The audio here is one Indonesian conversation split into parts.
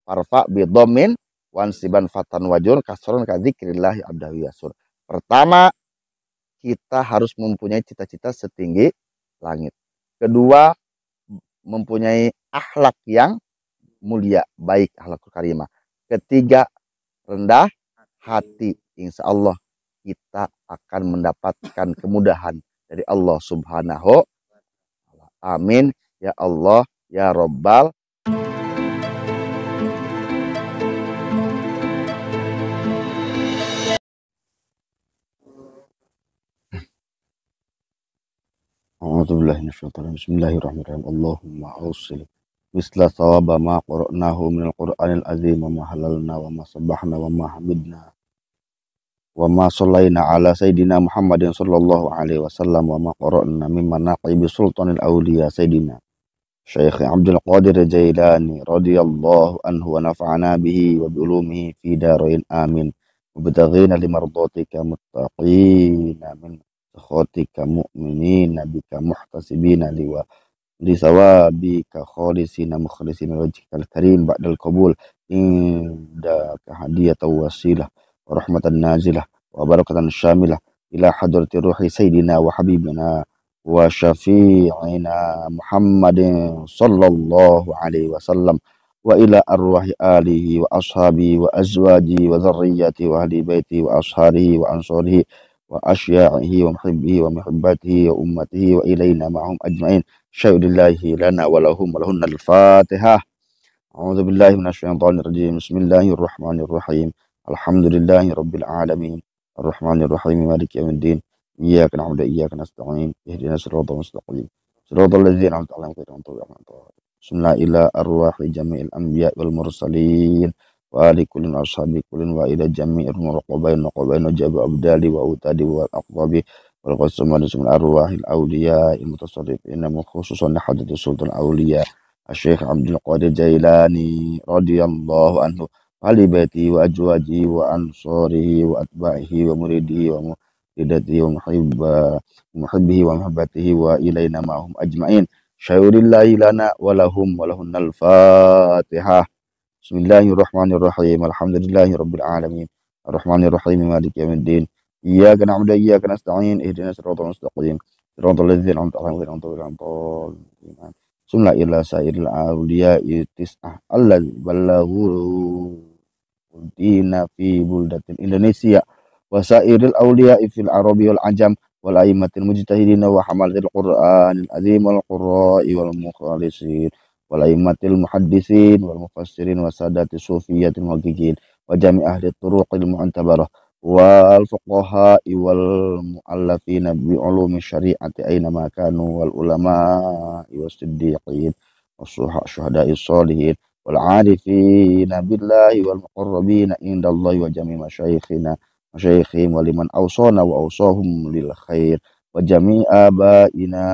Farfa bi dhammin wansiban fatan wajur kasron ka dzikrillah abdahu yasur. Pertama, kita harus mempunyai cita-cita setinggi langit. Kedua, mempunyai akhlak yang mulia, baik akhlakul karimah. Ketiga, rendah hati. Insya Allah kita akan mendapatkan kemudahan dari Allah Subhanahu wa Ta'ala. Amin ya Allah ya Rabbal. Bismillahirrahmanirrahim. Allahumma awsil misla sawaba ma qara'nahu minal Qur'anil azim wa ma halalna wa ma sabbahna wa ma hamidna wa ma sallaina ala sayyidina Muhammadin sallallahu alaihi wasallam wa ma qara'na mimma naqibi sultanil awliya sayyidina Syekh Abdul Qadir Jailani radhiyallahu anhu wa nafa'ana bihi wa bi ulumihi fi darain amin. Mubtaghina limardatika muttaqina min sakhatika mu'minina bika muhtasibina lisawabika khalisina mukhlisina wajhikal karim ba'dal qabul indaka hadiyatan wasilah wa rahmatan nazilah wa barakatan syamilah ila hadrati ruhi sayyidina wa habibina wa syafi'ina Muhammadin sallallahu alaihi wasallam wa ila arwahi alihi wa ashabi wa azwaji wa dzarriyyati wa ahli baiti wa asharihi wa ansarihi wa asya'ihi wa muhibbihi wa muhibbatihi wa ummatihi wa ilaina ma'hum ajma'in. Syai'ulillahi lana wa lahum wa lahunnal Fatihah. A'udzu billahi minasyaitonir rajim. Bismillahirrahmanirrahim. Alhamdulillahi rabbil alamin. Arrahmanirrahim. Maliki yaumiddin. Iyyaka na'budu wa iyyaka nasta'in. Ihdinas siratal mustaqim. Siratal ladzina an'amta 'alaihim ghairil maghdubi 'alaihim. Bismillah ila arwahi jami'il anbiya wal mursalin wa ali kullin ashabi kullin wa ila jami'ir muraqabain wa jabu abdali wa utadi wal aqwabi wal qasama lismil arwahil awliya il mutasarrifin khususan hadratu sultan awliya Syekh Abdul Qadir Jailani radhiyallahu anhu ahli baiti wa ajwaji wa ansarihi wa atba'ihi wa muridihi wa muridatihi wa muhibbihi wa muhabbatihi wa ilaina ma'hum ajma'in. Syai'ulillahi lana wa lahum wa lahunnal Fatihah. Bismillahirrahmanirrahim. Alhamdulillahi rabbil alamin. Arrahmanirrahim. Maliki yaumiddin. Iyyaka na'budu wa iyyaka nasta'in. Ihdinas siratal mustaqim. Siratal ladzina an'amta 'alaihim ghairil maghdubi 'alaihim. Bismillah ila sayyidil awliya'i tis'ah allazi ballaghu dina fi buldatin Indonesia wa sairil awliya'i fil arabi wal ajam wal a'immatil mujtahidin wa hamalatil qur'anil azim wal qurra'i wal mukhlisin wal a'immatil muhaddisin wal mufassirin wa sadati sufiyatil muhaqqiqin wa jami' ahli turuqil mu'tabarah wal fuqaha'i wal mu'allafina bi ulumi syari'ati aina ma kanu wal ulama'i was siddiqin was syuhada'i sholihin wal 'arifina billahi wal muqarrabina indallahi wa jami' masyayikhim wa liman awsana wa awsahum lil khair wa jami' abaina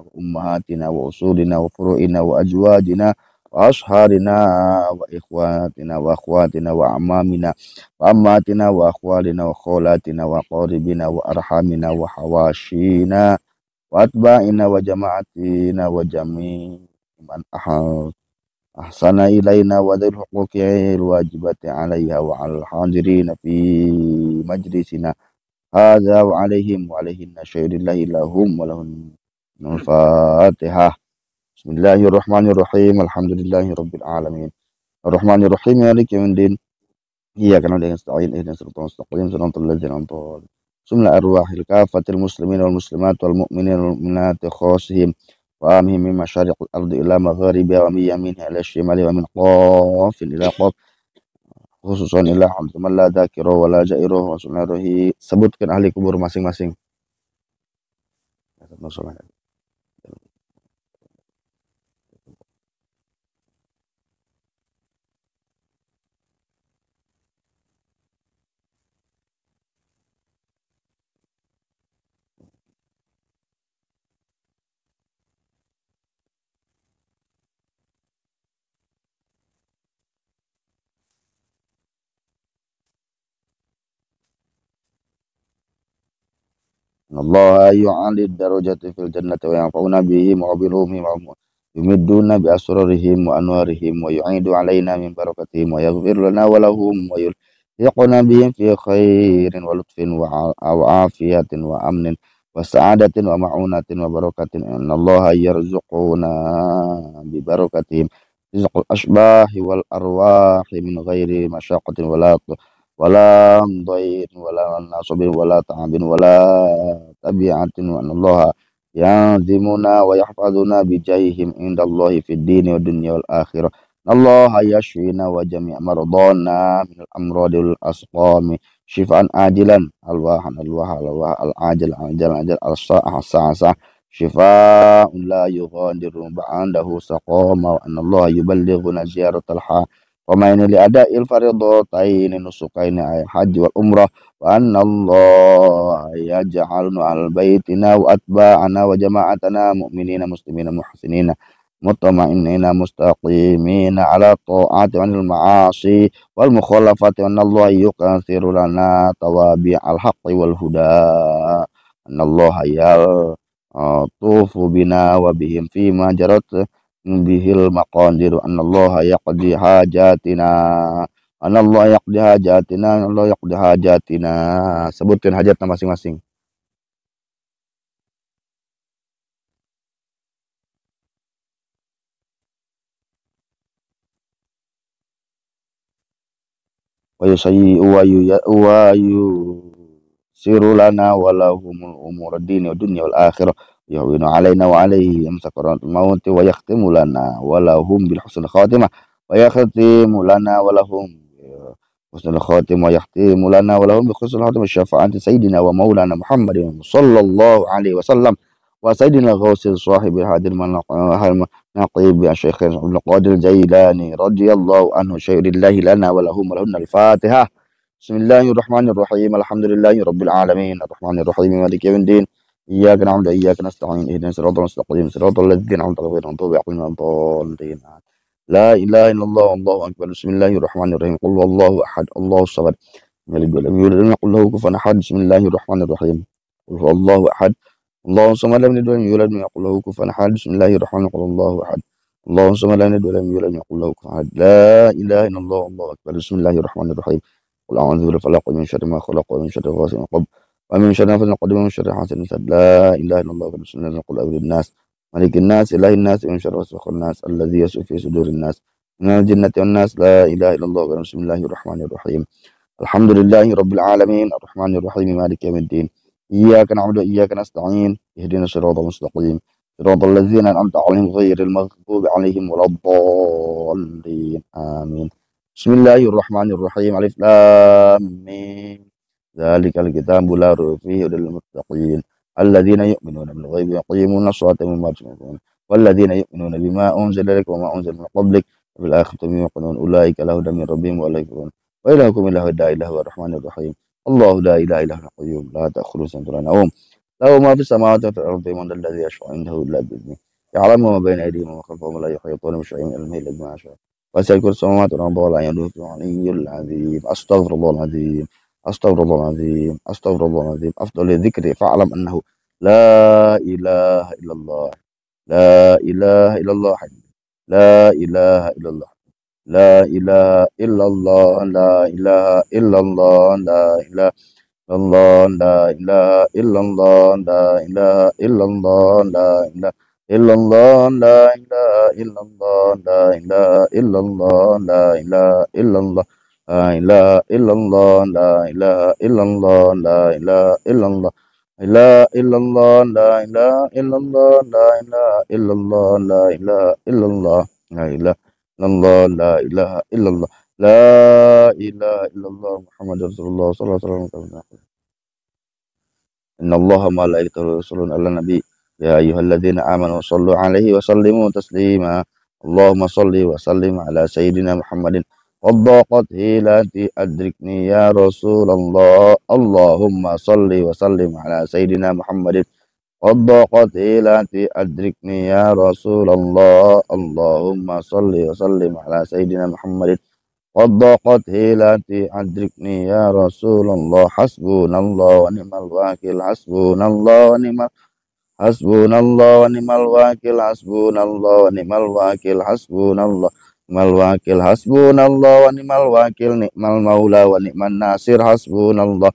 wa ummahatina wa usulina wa furu'ina wa ajwajina wa asharina wa ikhwatina wa akhwatina wa amamina wa ammatina wa akhwalina wa kholatina wa qaribina wa arhamina wa hawashina wa atba'ina wa jama'atina wa jami' man ahsana ilaina wa dhil huquqil wajibati alaiha wa al hadirina fi majlisina hadza wa alaihim wa alaihinna syaidillahi lahum wa lahum Al-Fatihah. Bismillahirrahmanirrahim. Alhamdulillahi rabbil alamin. Arrahmanirrahim. Maliki yaumiddin. Iyyaka na'budu wa nasta'in. Ihdinas siratal mustaqim. Siratal ladzina an'amta 'alaihim. Bismillah arwahil kafatil muslimin wal muslimat wal mu'minin wal mu'minat khassihim wa amhim min masyariqil ardi ila magharibiha wa min yaminiha ila shimali wa min qafin ila qaf khususan ila man la dzakira wa la jaira wa sunnarihi. Sebutkan ahli kubur masing-masing. Allah yu'alid darajati fil jannati wa yanfa'una bihi wa bilumhi wa يمدون بأسرارهم وأنوارهم ويعيد علينا من بركتهم ويغفر لنا ولهم ويلحقنا بهم في خير ولطف وعافية وأمن وسعادة ومعونة وبركة إن الله يرزقنا ببركتهم رزق الأشباح والأرواح من غير مشقة ولا ضير ولا نصب ولا تعب ولا تبعة وأن الله يعظمنا ويحفظنا بجاههم عند الله في الدين والدنيا والآخرة. الله يشفينا وجميع مرضانا من الأمراض والأسقام شفاء عاجلا الواح العاجل الصح شفاء لا يغادر بعده سقاما وأن الله يبلغنا زيارة الحرمين لأداء الفريضتين نسكين الحج والعمرة وأن الله يجعلنا على بيتنا وأتباعنا وجماعتنا مؤمنين مسلمين محسنين مطمئنين مستقيمين على الطاعات عن المعاصي والمخالفات وأن الله يكثر لنا توابع الحق والهدى أن الله يطوف بنا وبهم فيما جرت به المقادير أن الله يقضي حاجاتنا Allah yaqdi hajatina, Allah yaqdi hajatina. Sebutkan hajatnya masing-masing. Wa yusiru lana walahumul umur dini wa dunya wal akhirah. Yahwinu alaina wa alaihim sakaratul mauti wa yakhtimu lana walahum bil husnul khatimah wa yakhtimu lana walahum husnul khatimah wa yahtimu lana walahum bi husnul khatimah syafaati sayyidina wa maulana Muhammadin sallallahu alaihi wasallam wa sayyidina ghausil sahibil hadir naqib ya Syekh Abdul Qadir Jailani radhiyallahu anhu syaidillahi lana walahum walahunna al-Fatihah. Bismillahirrahmanirrahim. Alhamdulillahi rabbil alamin. Arrahmanirrahim. Maliki yaumiddin. Iyyaka na'budu wa iyyaka nasta'in. Ihdinas siratal mustaqim. Siratal ladzina an'amta 'alaihim ghairil maghdubi 'alaihim waladdallin. La ilaha illallah wallahu akbar. Bismillahirrahmanirrahim. Qul huwallahu ahad. Allahus samad. Lam yalid wa lam yulad wa lam yakul lahu kufuwan ahad. Bismillahirrahmanirrahim. Qul huwallahu ahad. Allahus samad. Lam yalid wa lam yulad wa lam yakul lahu kufuwan ahad. Bismillahirrahmanirrahim. Qul huwallahu ahad. Allahus samad. Lam yalid wa lam yulad wa lam yakul lahu kufuwan ahad. La ilaha illallah wallahu akbar. Bismillahirrahmanirrahim. قل أعوذ بالفلق ومن شر ما خلق ومن شر غاسق وقب ومن شر نفس القدم ومن شر حاسد حسد لا إله إلا الله بسم الله نقول أولي الناس ملك الناس إله الناس ومن شر وسوس الناس الذي يسوء في صدور الناس من الجنة والناس لا إله إلا الله بسم الله الرحمن الرحيم الحمد لله رب العالمين الرحمن الرحيم مالك يوم الدين إياك نعبد وإياك نستعين اهدنا الصراط المستقيم صراط الذين أنعمت عليهم غير المغضوب عليهم ولا الضالين آمين. Bismillahirrahmanirrahim. Alif lam mim. Dzalikal kitabu la raiba fihi hudal muttaqin. Alladzina yu'minuna bil ghaibi wa yuqimuna ash-sholata wa mimma razaqnahum. Walladzina yu'minuna bima unzila ilayka wa ma unzila min qablik wa bil akhirati hum yuqinun. Ulaika lahum min rabbihim wa la yahzanun. Wa ilahukum ilahu la rahmanir rahim. Allahu la ilaha illa huwal qayyum la ta'khudhuhu sinatun wa la nawm. Lahu ma fis samawati wa fil ardi man dhal ladzi yashfa'u 'indahu illa bi idhnihi. Ya'lamu ma bayna aydihim wa ma khalfahum wa la yuhituna bi shay'in min ilmihi illa bima sha'a. وسع كل السماوات والأرض ولا يدوث العلي العظيم أستغفر الله العظيم أستغفر الله العظيم أستغفر الله العظيم أفضل الذكر فاعلم أنه لا إله إلا الله لا إله إلا الله لا إله إلا الله لا إله إلا الله لا إله إلا الله لا إله الله لا إله إلا الله لا إله إلا الله لا إله إلا الله لا إله إلا الله لا إله إلا الله لا إله إلا الله لا إله إلا الله لا إله إلا الله لا إله إلا الله لا إلا الله لا إله إلا الله لا إله إلا الله لا إله إلا الله لا إله إلا الله لا إله إلا الله لا إله إلا الله محمد رسول الله صلى الله عليه وسلم. إن الله وملائكته يصلون على النبي يا أيها الذين آمنوا صلوا عليه وسلموا تسليما اللهم صل وسلم على سيدنا محمد وضاقت هيلتي أدركني يا رسول الله اللهم صل وسلم على سيدنا محمد وضاقت هيلتي أدركني يا رسول الله اللهم صل وسلم على سيدنا محمد وضاقت هيلتي أدركني يا رسول الله حسبنا الله ونعم الوكيل حسبنا الله ونعم Hasbunallah wa ni'mal wakil, hasbunallah wa ni'mal wakil, hasbunallah ni'mal wakil, hasbunallah wa ni'mal wakil, ni'mal maula wa ni'man nasir, hasbunallah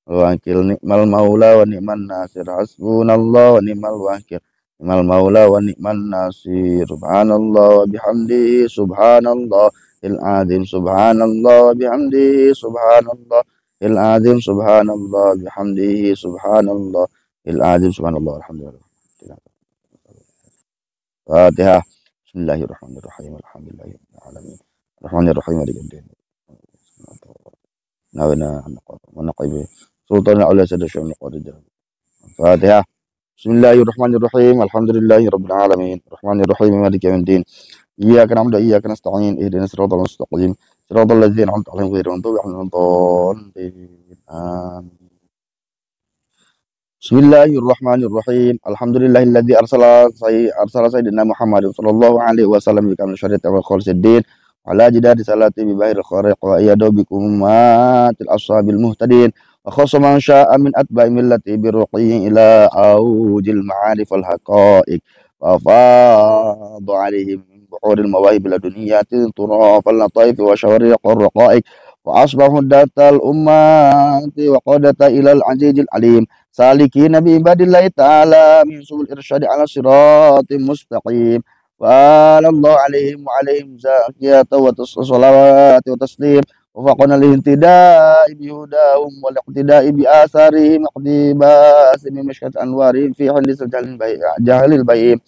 wakil, ni'mal maula wa ni'man nasir, hasbunallah wa ni'mal wakil, ni'mal maula wa ni'man nasir. Subhanallah wa bihamdihi, subhanallah il azim, subhanallah wa bihamdihi, subhanallah il azim, subhanallah bihamdihi, subhanallah il azim, subhanallah, alhamdulillah. Fatihah. Bismillahirrahmanirrahim. Alhamdulillahirabbil alamin. Arrahmanirrahim. Maliki yaumiddin. Nawina wa naqibi. Sultan al sadar syai'un qadir. Fatihah. Bismillahirrahmanirrahim. Alhamdulillahirabbil alamin. Arrahmanirrahim. Maliki yaumiddin. Iyyaka na'budu wa iyyaka nasta'in. Ihdinas siratal mustaqim. Siratal ladzina an'amta 'alaihim ghairil maghdubi 'alaihim waladdallin. Amin. Bismillahirrahmanirrahim. Alhamdulillahilladzi arsala sayyidina Muhammadin sallallahu alaihi wasallam bi kamil syariati wal khalisid ala jidadi salati bi bahiril khariq wa iyadu bikum matil ashabil muhtadin wa khassa man syaa min atba'i millati bi ruqi ila aujil ma'arif al haqa'iq wa fadha alaihim min buhuril mawahib laduniyatin turaf al lataif wa shawariq ar raqa'iq wa asbahu datal ummati wa qadata ila al azizil alim salikina bi ibadillahi ta'ala min subul irsyadi ala siratim mustaqim wa alallahu alaihim wa alaihim zakiyata wa salawati wa taslim wa faqana lihintida'i bihudahum wa liqtida'i bi asarihim iqtibasi min mishkat anwarihim fi hadis jahilil bayim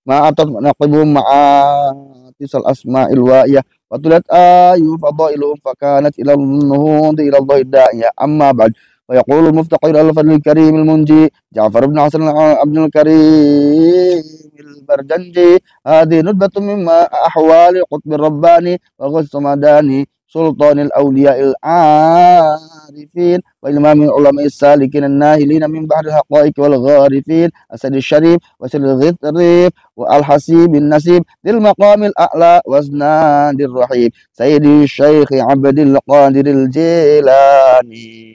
ma'atat naqibuhum ma'atisal asma'il wa'iyah wa tulat ayu fadailuhum fakanat ila nuhudi ila Allah da'iyah amma ba'd. ويقول المفتقر الفضل الكريم المنجي جعفر بن حسن عبد الكريم البرجنجي هذه ندبة مما أحوال قطب الرباني وغث مداني سلطان الأولياء العارفين وإمام العلماء السالكين الناهلين من بحر الحقائق والغارفين أسد الشريف وسر الغطريف والحسيب النسيب ذي المقام الأعلى وزناد الرحيم سيدي الشيخ عبد القادر الجيلاني.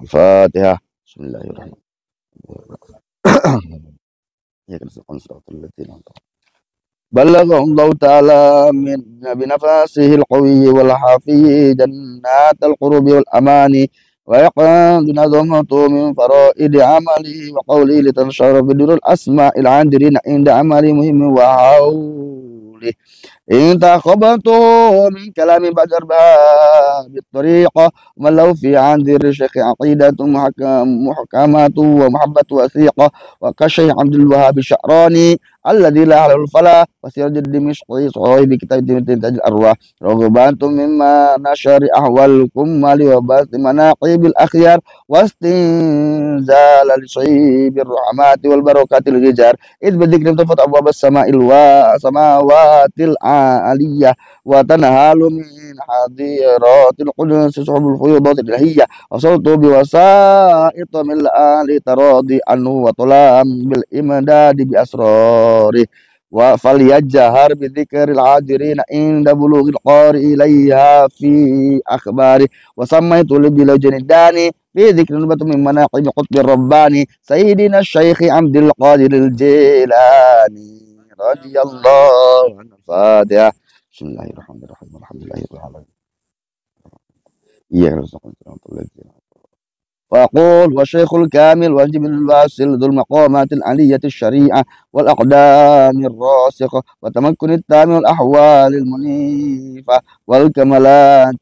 الفاتحة. بسم الله الرحمن الرحيم. بلغ الله تعالى من بنفسه القوي والحافي جنات القرب والأماني ويقعد نظمته من فرائد عمله وقوله لتنشر بدر الأسماء العاندرين عند عمل مهم وعوله إن تخبطه من كلام بدر باب الطريقة ومن له في عندر الشيخ عقيدة محكمة ومحبة وثيقة وكالشيخ عبد الوهاب الشعراني الذي لا يعلم الفلا وسيرج الدمشقي صاحب كتاب تنتاج الأرواح رغبات مما نشر أحوال الكمال وبث مناقب الأخيار واستنزال لشيب الرحمات والبركات الغجار إذ بذكر تفتح أبواب السماوات العالية وتنهال من حظيرات القدس سحب الفيوضات الإلهية وصلت بوسائط من الآل تراضي عنه وطلام بالإمداد بأسراره فليجهر بذكر العاجرين عند بلوغ القارئ إليها في أخباره وسميت لبلجن الداني في ذكر نبة من مناقب قطب الرباني سيدنا الشيخ عبد القادر الجيلاني رضي الله عنه. الفاتحة. بسم الله الرحمن الرحيم. الحمد لله رب العالمين. إياك نستعين. فأقول والشيخ الكامل والجبل الواصل ذو المقامات العلية الشريعة والأقدام الراسخة وتمكن التام والأحوال المنيفة والكمالات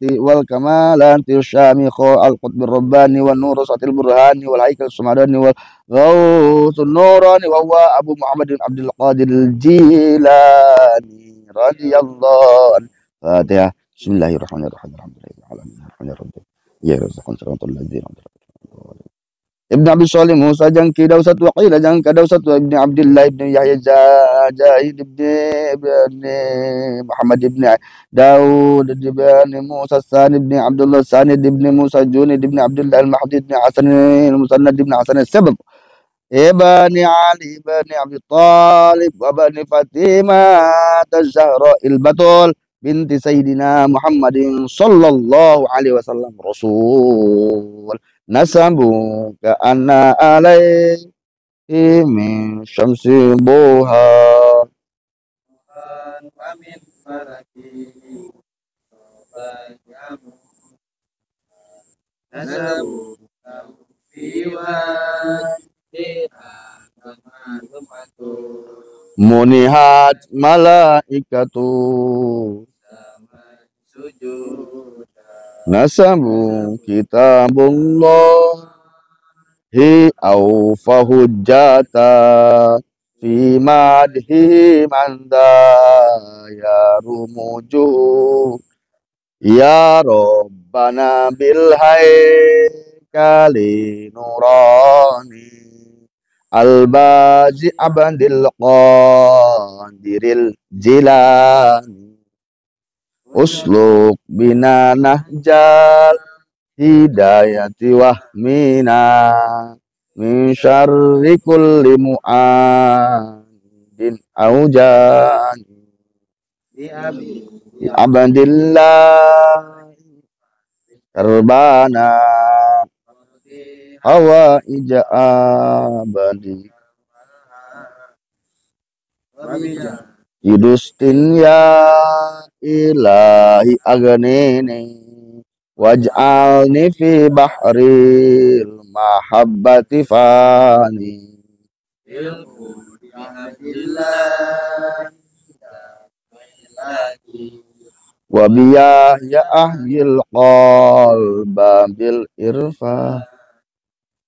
الشامخة القطب الرباني والنور سعة البرهاني والهيكل السمراني والغوث النوراني وهو أبو محمد عبد القادر الجيلاني رضي الله عنه. فاتحة. بسم الله الرحمن الرحيم. الحمد لله رب العالمين الرحمن الرحيم إياك نستعين صراط الذين أنعمت عليهم ابن عبد الصالح موسى جنكي دوست وقيل جنك دوست وابن عبد الله ابن يحيى جاهد ابن محمد ابن داود ابن موسى الثاني ابن عبد الله الثاني ابن موسى الجوند ابن عبد الله المهدي ابن حسن المسند ابن حسن السبب ابن علي بن عبد الطالب وابن فاطمة الزهراء البتول بنت سيدنا محمد صلى الله عليه وسلم رسول نسبك أن عليه min syamsi duha wa min falaki nasabu fi munihat malaikatu sujud nasabu kitabullah hi au fahujjata fi madhi manda ya rumuju ya rabbana bil haikali nurani al-bazi abdil qadiril jilani usluk bina nahjal hidayati wahmina min syarri kulli mu'adin aujani bi abdillah karbana hawa ija abadi idustin ya ilahi aganini waj'alni fi bahril mahabbati fani wa biya ya ahyil qalba bil irfa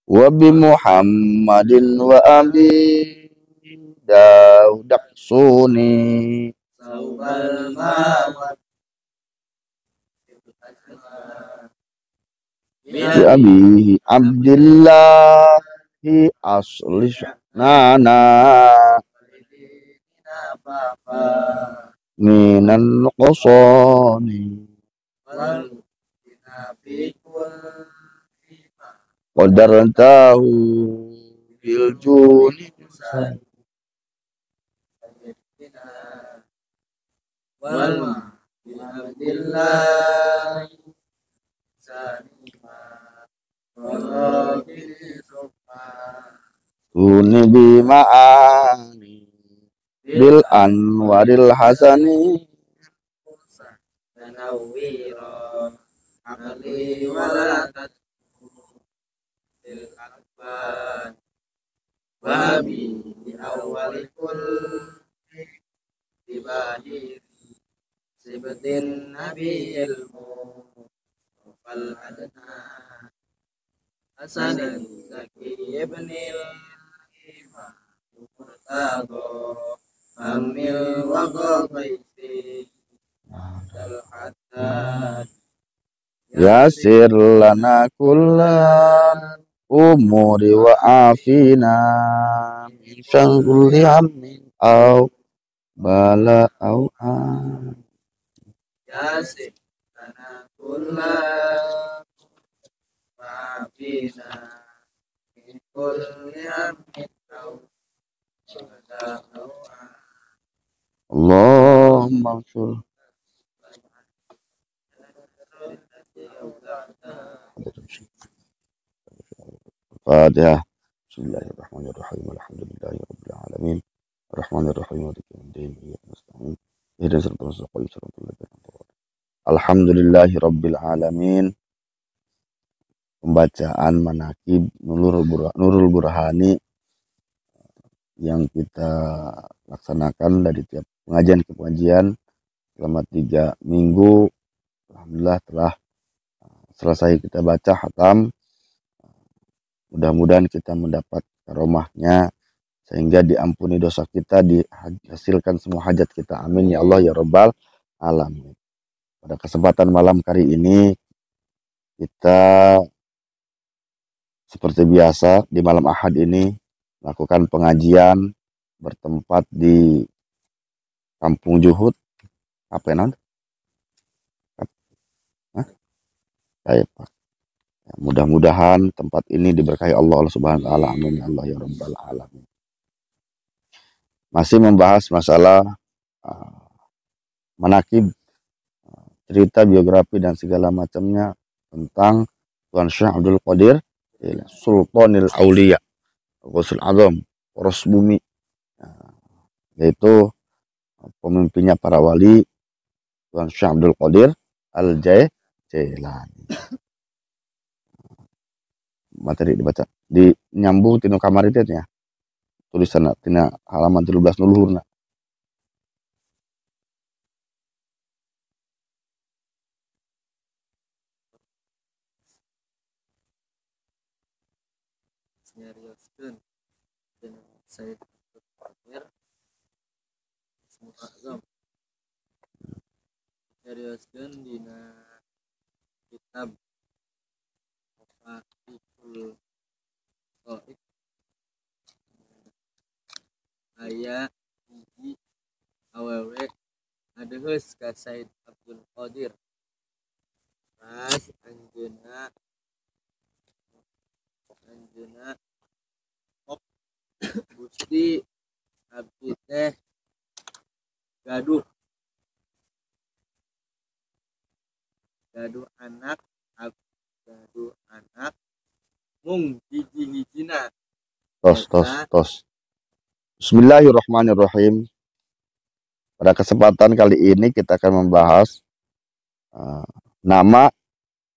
wa bi muhammadin wa abi daudak suni bi abihi abdillahi asli nana minan qasani qadartahu bil juni Tuni bima'ani bil anwaril hasani Sebutin Nabi ilmu fal adna Hasanin Zaki ibnil Imam Murtado Amil Waqabaiti Al-Haddad yasir lana kullan umuri wa afina min syarri hammin au bala au an Yasir lana kullan ma'afina min kulli hammin au bala au an Allahumma anshur Fatihah. Bismillahirrahmanirrahim. Alhamdulillahirabbil alamin. Arrahmanirrahim. Maliki yaumiddin. Iyyaka nasta'in. Ihdinas siratal mustaqim. Siratal ladzina an'amta 'alaihim. Alhamdulillahirabbil alamin. Pembacaan manaqib Nurul Burhani yang kita laksanakan dari tiap pengajian ke pengajian selama 3 minggu. Alhamdulillah telah selesai kita baca khatam. Mudah-mudahan kita mendapat karomahnya sehingga diampuni dosa kita, dihasilkan semua hajat kita. Amin ya Allah ya Rabbal alamin. Pada kesempatan malam kali ini kita seperti biasa di malam Ahad ini melakukan pengajian bertempat di Kampung Juhud. Apa nanti? Baik, Pak. Mudah-mudahan tempat ini diberkahi Allah Subhanahu wa taala. Amin ya Allah ya Rabbal alamin. Masih membahas masalah manaqib, cerita biografi dan segala macamnya tentang Tuan Syekh Abdul Qadir Sultanil Auliya Ghusul Azam poros bumi, yaitu pemimpinnya para wali Tuan Syekh Abdul Qadir Al-Jailani. Materi dibaca di nyambung tino kamar itu ya, tulisan tina halaman 13 nuluhurna. nyarioskeun dengan Said Abdul Qadir Ismul Azam, nyarioskeun dina kitab Mafatihul Ghaib aya hiji awewe adeheus ka Said Abdul Qadir pas anjeunna Gusti abdi teh gaduh anak mung hiji-hijina Tos. Bismillahirrahmanirrahim. Pada kesempatan kali ini kita akan membahas nama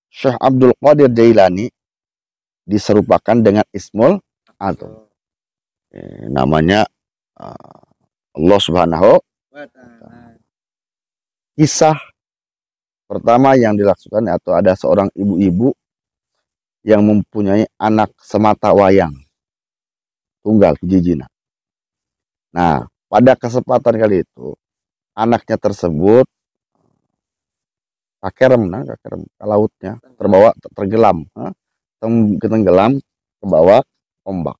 Syekh Abdul Qadir Jailani diserupakan dengan Ismul Azam. Namanya Allah Subhanahu wa Ta'ala. Kisah pertama yang dilakukan atau ada seorang ibu-ibu yang mempunyai anak semata wayang tunggal hiji-hijina. Nah, pada kesempatan kali itu anaknya tersebut kakerem ke lautnya, terbawa tenggelam ke bawah ombak.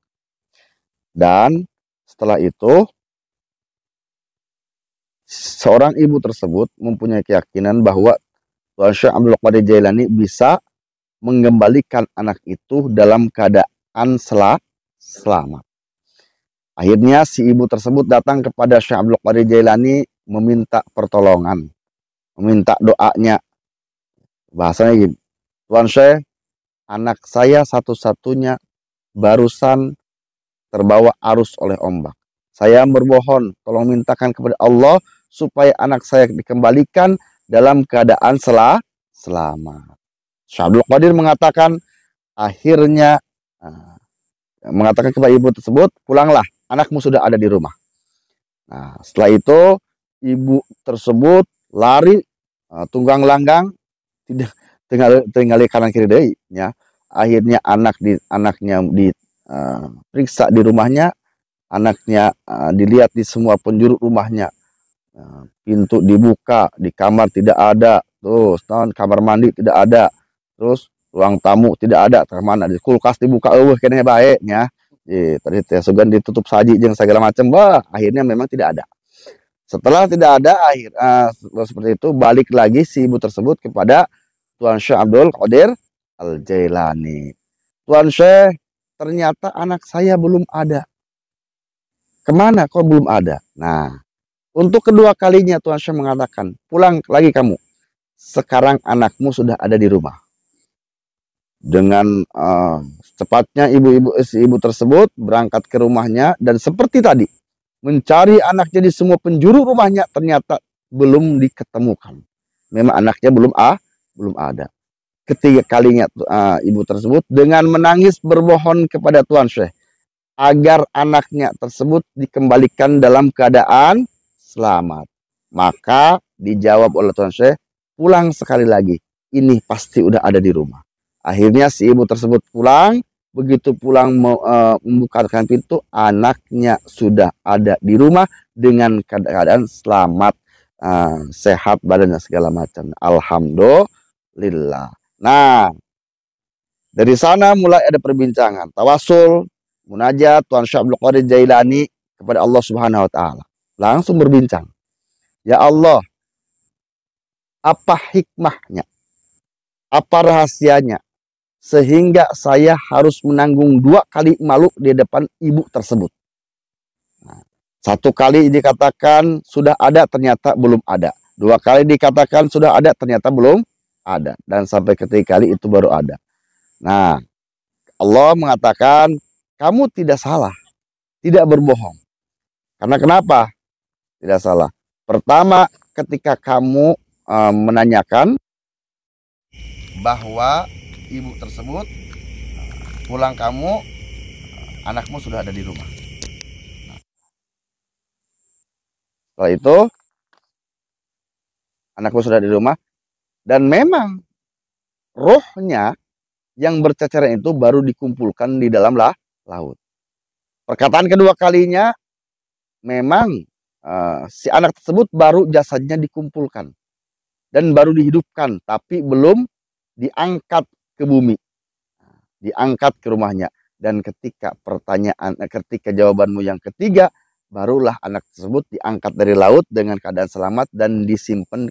Dan setelah itu seorang ibu tersebut mempunyai keyakinan bahwa Tuan Syekh Abdul Qadir Jailani bisa mengembalikan anak itu dalam keadaan selamat. Akhirnya si ibu tersebut datang kepada Syekh Abdul Qadir Jailani meminta pertolongan, meminta doanya. Bahasanya gini, Tuan Syekh, anak saya satu-satunya barusan terbawa arus oleh ombak. Saya bermohon, tolong mintakan kepada Allah supaya anak saya dikembalikan dalam keadaan selamat. Syekh Abdul Qadir mengatakan, akhirnya mengatakan kepada ibu tersebut, pulanglah, anakmu sudah ada di rumah. Nah, setelah itu ibu tersebut lari tunggang langgang, tidak tinggal kanan kiri deui nya. Akhirnya anaknya diperiksa di rumahnya, anaknya dilihat di semua penjuru rumahnya. Pintu dibuka, di kamar tidak ada, terus kamar mandi tidak ada, terus ruang tamu tidak ada, kemana di kulkas dibuka kene bae nya. Tadi sugan ditutup saji jeung segala macam, akhirnya memang tidak ada. Setelah tidak ada seperti itu, balik lagi si ibu tersebut kepada Tuan Syekh Abdul Qadir Al-Jailani. Tuan Syekh, ternyata anak saya belum ada. Kemana kok belum ada? Nah, untuk kedua kalinya Tuan Syekh mengatakan, pulang lagi kamu. Sekarang anakmu sudah ada di rumah. Dengan cepatnya si ibu tersebut berangkat ke rumahnya dan seperti tadi mencari anaknya di semua penjuru rumahnya, ternyata belum diketemukan. Memang anaknya belum ada. Ketiga kalinya ibu tersebut dengan menangis bermohon kepada Tuan Syekh agar anaknya tersebut dikembalikan dalam keadaan selamat. Maka dijawab oleh Tuan Syekh, pulang sekali lagi, ini pasti udah ada di rumah. Akhirnya si ibu tersebut pulang. Begitu pulang membukakan pintu, anaknya sudah ada di rumah dengan keadaan selamat, sehat badannya segala macam. Alhamdulillah. Nah, dari sana mulai ada perbincangan, tawasul, munajat Tuan Syekh Abdul Qadir Jailani kepada Allah Subhanahu wa Ta'ala. Langsung berbincang, ya Allah, apa hikmahnya, apa rahasianya sehingga saya harus menanggung 2 kali malu di depan ibu tersebut. Nah, 1 kali dikatakan sudah ada, ternyata belum ada. 2 kali dikatakan sudah ada, ternyata belum ada. Dan sampai ketiga kali itu baru ada. Nah, Allah mengatakan, kamu tidak salah. tidak berbohong. Karena kenapa? Tidak salah. Pertama, ketika kamu menanyakan bahwa ibu tersebut pulang kamu, anakmu sudah ada di rumah. Setelah itu, anakmu sudah di rumah, dan memang rohnya yang berceceran itu baru dikumpulkan di dalam laut. Perkataan kedua kalinya, memang si anak tersebut baru jasadnya dikumpulkan dan baru dihidupkan, tapi belum diangkat ke bumi, diangkat ke rumahnya. Dan ketika ketika jawabanmu yang ketiga, barulah anak tersebut diangkat dari laut dengan keadaan selamat dan disimpan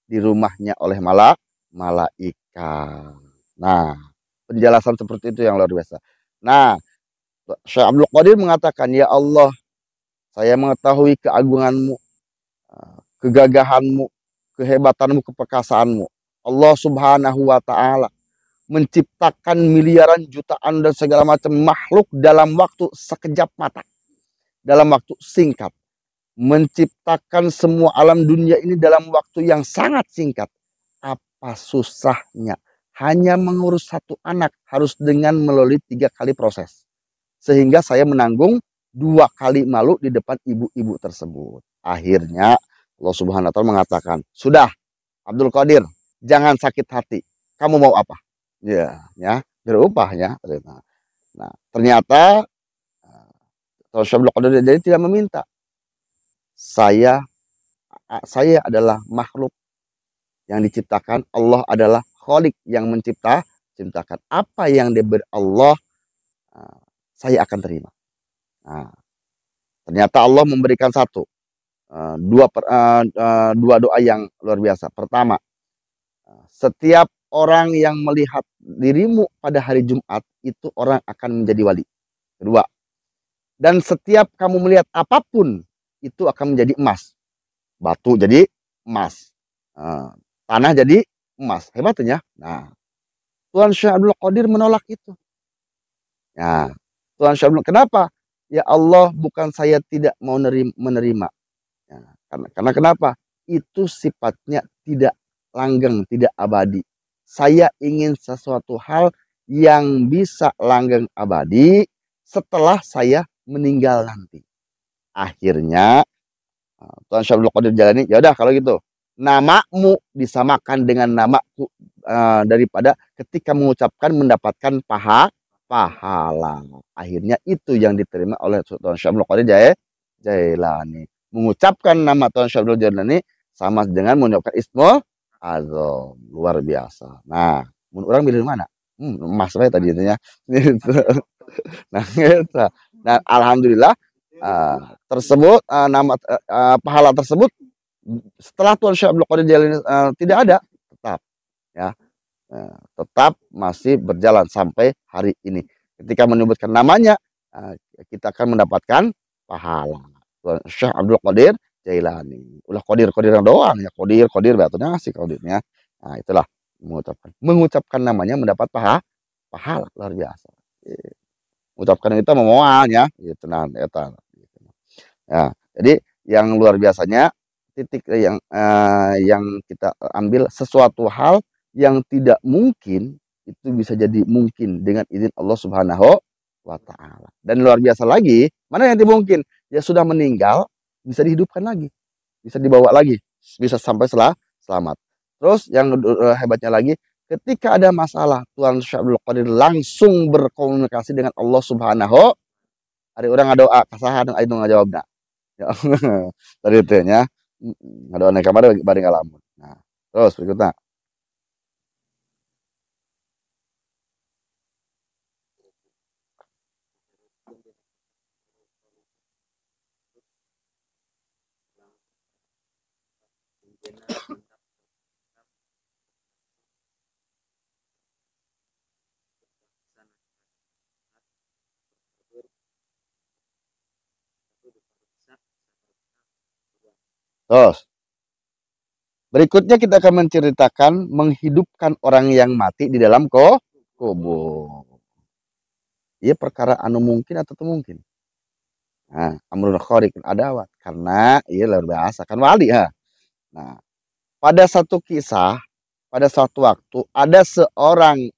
di rumahnya oleh malaikat. Nah, penjelasan seperti itu yang luar biasa. Nah, Syekh Abdul Qadir mengatakan, ya Allah, saya mengetahui keagunganmu, kegagahanmu, kehebatanmu, keperkasaanmu. Allah Subhanahu wa Ta'ala menciptakan miliaran, jutaan, dan segala macam makhluk dalam waktu sekejap mata, dalam waktu singkat. Menciptakan semua alam dunia ini dalam waktu yang sangat singkat. Apa susahnya? Hanya mengurus satu anak harus dengan melalui 3 kali proses. Sehingga saya menanggung 2 kali malu di depan ibu-ibu tersebut. Akhirnya Allah Subhanahu wa Ta'ala mengatakan, sudah Abdul Qadir, jangan sakit hati. Kamu mau apa? Ya, berupah ya. Nah, ternyata Syekh Abdul Qadir jadi tidak meminta. Saya adalah makhluk yang diciptakan, Allah adalah Khalik yang menciptakan. Apa yang diberi Allah, saya akan terima. Nah, ternyata Allah memberikan dua doa yang luar biasa. Pertama, setiap orang yang melihat dirimu pada hari Jumat, itu orang akan menjadi wali. Kedua, dan setiap kamu melihat apapun, itu akan menjadi emas. Batu jadi emas, tanah jadi emas. Hebatnya. Nah, Tuhan Syekh Abdul Qadir menolak itu. Nah, Tuhan Syekh Abdul, kenapa? Ya Allah, bukan saya tidak mau menerima. Ya, karena kenapa? Itu sifatnya tidak langgeng, tidak abadi. Saya ingin sesuatu hal yang bisa langgeng abadi setelah saya meninggal nanti. Akhirnya Tuhan Syekh Abdul Qadir jalani, ya udah kalau gitu, namamu disamakan dengan namaku, daripada ketika mengucapkan mendapatkan pahala. Akhirnya itu yang diterima oleh Tuhan Syekh Abdul Qadir Jailani. Mengucapkan nama Tuhan Syekh Abdul Jailani sama dengan mengucapkan Ismul Azam. Luar biasa. Nah, menurut orang milih mana? Emas saya tadi intinya. Nah, gitu. Nah, alhamdulillah tersebut nama pahala tersebut setelah Tuhan Syekh Abdul Qadir Jailani tidak ada, tetap ya, tetap masih berjalan sampai hari ini. Ketika menyebutkan namanya, kita akan mendapatkan pahala. Tuhan Syekh Abdul Qadir Jailani. Ulah Qadir doang ya, Qadir betulnya ngasih Qadirnya. Nah, itulah mengucapkan namanya mendapat pahala luar biasa. Mengucapkan itu memoal ya, gitu nah, ya. Jadi yang luar biasanya titik yang kita ambil, sesuatu hal yang tidak mungkin itu bisa jadi mungkin dengan izin Allah Subhanahu wa Ta'ala. Dan luar biasa lagi, mana yang dimungkin? Ya sudah meninggal, bisa dihidupkan lagi, bisa dibawa lagi, bisa sampai selamat. Terus yang hebatnya lagi, ketika ada masalah, Tuhan Syekh Abdul Qadir langsung berkomunikasi dengan Allah Subhanahu. Ada orang ngadoa kasahan anu ngajawabna. Ya, tadi itu nya. Ngadoa naik kamar bari ngalamun. Nah, terus berikutnya. Terus berikutnya kita akan menceritakan menghidupkan orang yang mati di dalam kubur. Ieu perkara anu mungkin atau teu mungkin. Nah, amrun khariqun adawat karena ieu luar biasa kan wali ha. Nah, pada satu kisah, pada suatu waktu ada seorang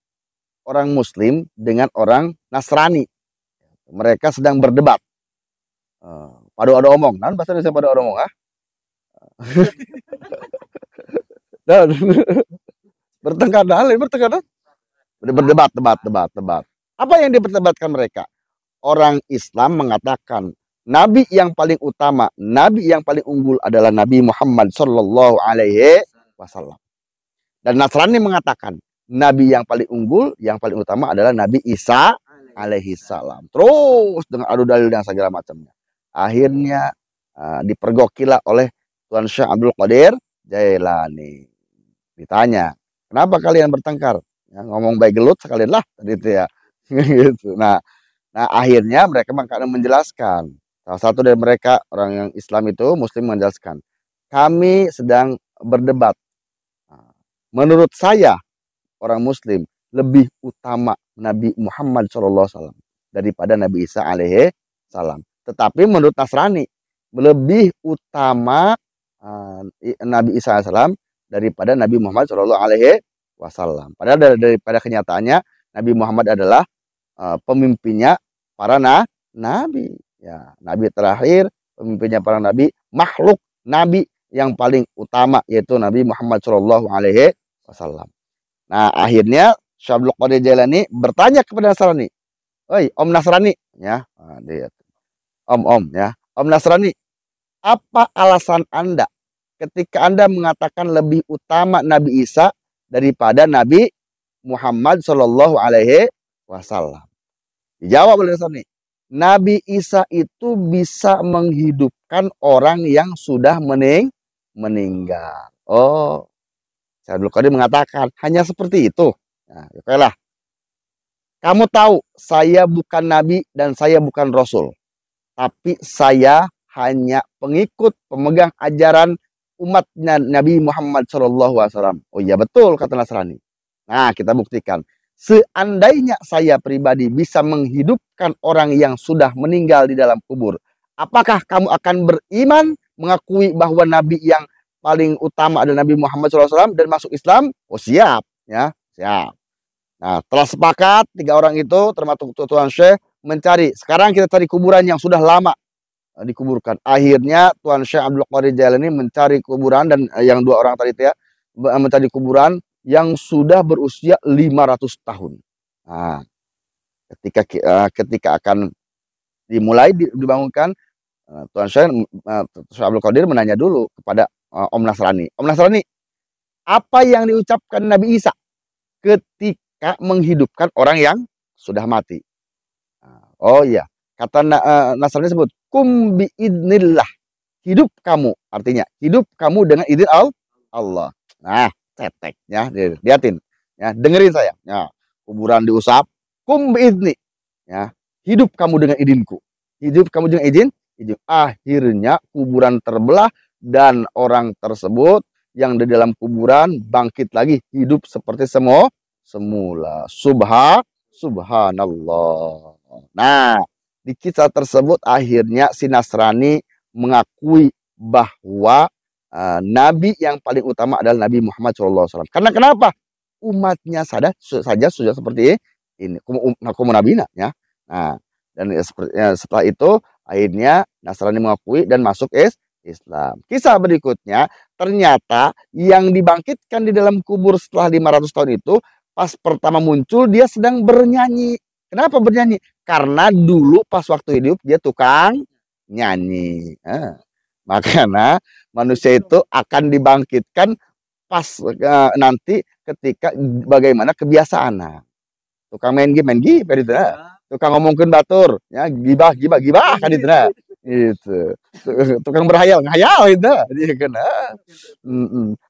orang muslim dengan orang Nasrani. Mereka sedang berdebat. Padu ado omong. Naon bahasa Indonesia padu ado omong ah? Dan bertengkar dalil, bertengkar berdebat, debat. Apa yang diperdebatkan mereka? Orang Islam mengatakan Nabi yang paling utama, Nabi yang paling unggul adalah Nabi Muhammad Sallallahu Alaihi Wasallam. Dan Nasrani mengatakan Nabi yang paling unggul, yang paling utama adalah Nabi Isa alaihi salam. Terus dengan adu dalil dan segala macamnya. Akhirnya dipergokilah oleh Tuan Syekh Abdul Qadir Jailani. Ditanya, kenapa kalian bertengkar? Ya, ngomong baik gelut sekalian lah tadi itu ya. Gitu. Nah, akhirnya mereka menjelaskan. Salah satu dari mereka orang yang Islam itu Muslim menjelaskan, kami sedang berdebat. Menurut saya orang Muslim lebih utama Nabi Muhammad SAW daripada Nabi Isa alaihi salam. Tetapi menurut Nasrani lebih utama Nabi Isa alaihi daripada Nabi Muhammad SAW. Padahal daripada kenyataannya Nabi Muhammad adalah pemimpinnya para nabi. Ya, nabi terakhir, pemimpinnya para nabi, makhluk nabi yang paling utama yaitu Nabi Muhammad SAW. Nah, akhirnya Syekh Abdul Qadir Jailani bertanya kepada Nasrani, "Oi, Om Nasrani, ya, dia, Om, ya, Om Nasrani, apa alasan Anda ketika Anda mengatakan lebih utama Nabi Isa daripada Nabi Muhammad Shallallahu Alaihi Wasallam?" Dijawab oleh Nasrani, Nabi Isa itu bisa menghidupkan orang yang sudah meninggal. Oh, Syekh Abdul Qadir mengatakan hanya seperti itu. Nah, okelah. Kamu tahu saya bukan nabi dan saya bukan rasul, tapi saya hanya pengikut pemegang ajaran umatnya Nabi Muhammad SAW. Oh iya betul kata Nasrani. Nah kita buktikan. Seandainya saya pribadi bisa menghidupkan orang yang sudah meninggal di dalam kubur, apakah kamu akan beriman mengakui bahwa Nabi yang paling utama adalah Nabi Muhammad SAW dan masuk Islam? Oh siap, ya siap. Nah telah sepakat tiga orang itu termasuk Tuan Syekh mencari. Sekarang kita cari kuburan yang sudah lama dikuburkan. Akhirnya Tuan Syekh Abdul Qadir Jailani mencari kuburan dan yang dua orang tadi itu ya mencari kuburan yang sudah berusia 500 tahun. Nah, ketika akan dimulai dibangunkan, Tuan Syekh Abdul Qadir menanya dulu kepada Om Nasrani. Om Nasrani, apa yang diucapkan Nabi Isa ketika menghidupkan orang yang sudah mati? Oh iya, kata Nasrani sebut kum bi idnillah. Hidup kamu, artinya hidup kamu dengan izin Allah. Nah, ceteknya liatin ya, dengerin saya ya, kuburan diusap kum biidni ya, hidup kamu dengan izinku, hidup kamu dengan izin. Akhirnya kuburan terbelah dan orang tersebut yang di dalam kuburan bangkit lagi hidup seperti semula. Subhanallah. Nah di kisah tersebut akhirnya si Nasrani mengakui bahwa Nabi yang paling utama adalah Nabi Muhammad SAW. Karena kenapa? Umatnya saja sudah seperti ini. Kumu nabina ya. Nah, dan setelah itu akhirnya Nasrani mengakui dan masuk Islam. Kisah berikutnya ternyata yang dibangkitkan di dalam kubur setelah 500 tahun itu pas pertama muncul dia sedang bernyanyi. Kenapa bernyanyi? Karena dulu pas waktu hidup dia tukang nyanyi. Makanya manusia itu akan dibangkitkan pas nanti ketika bagaimana kebiasaan. Nah, tukang main game itu tukang ngomongin batur ya, gibah kan itu nah. Itu tukang berhayal ngayal itu dia kena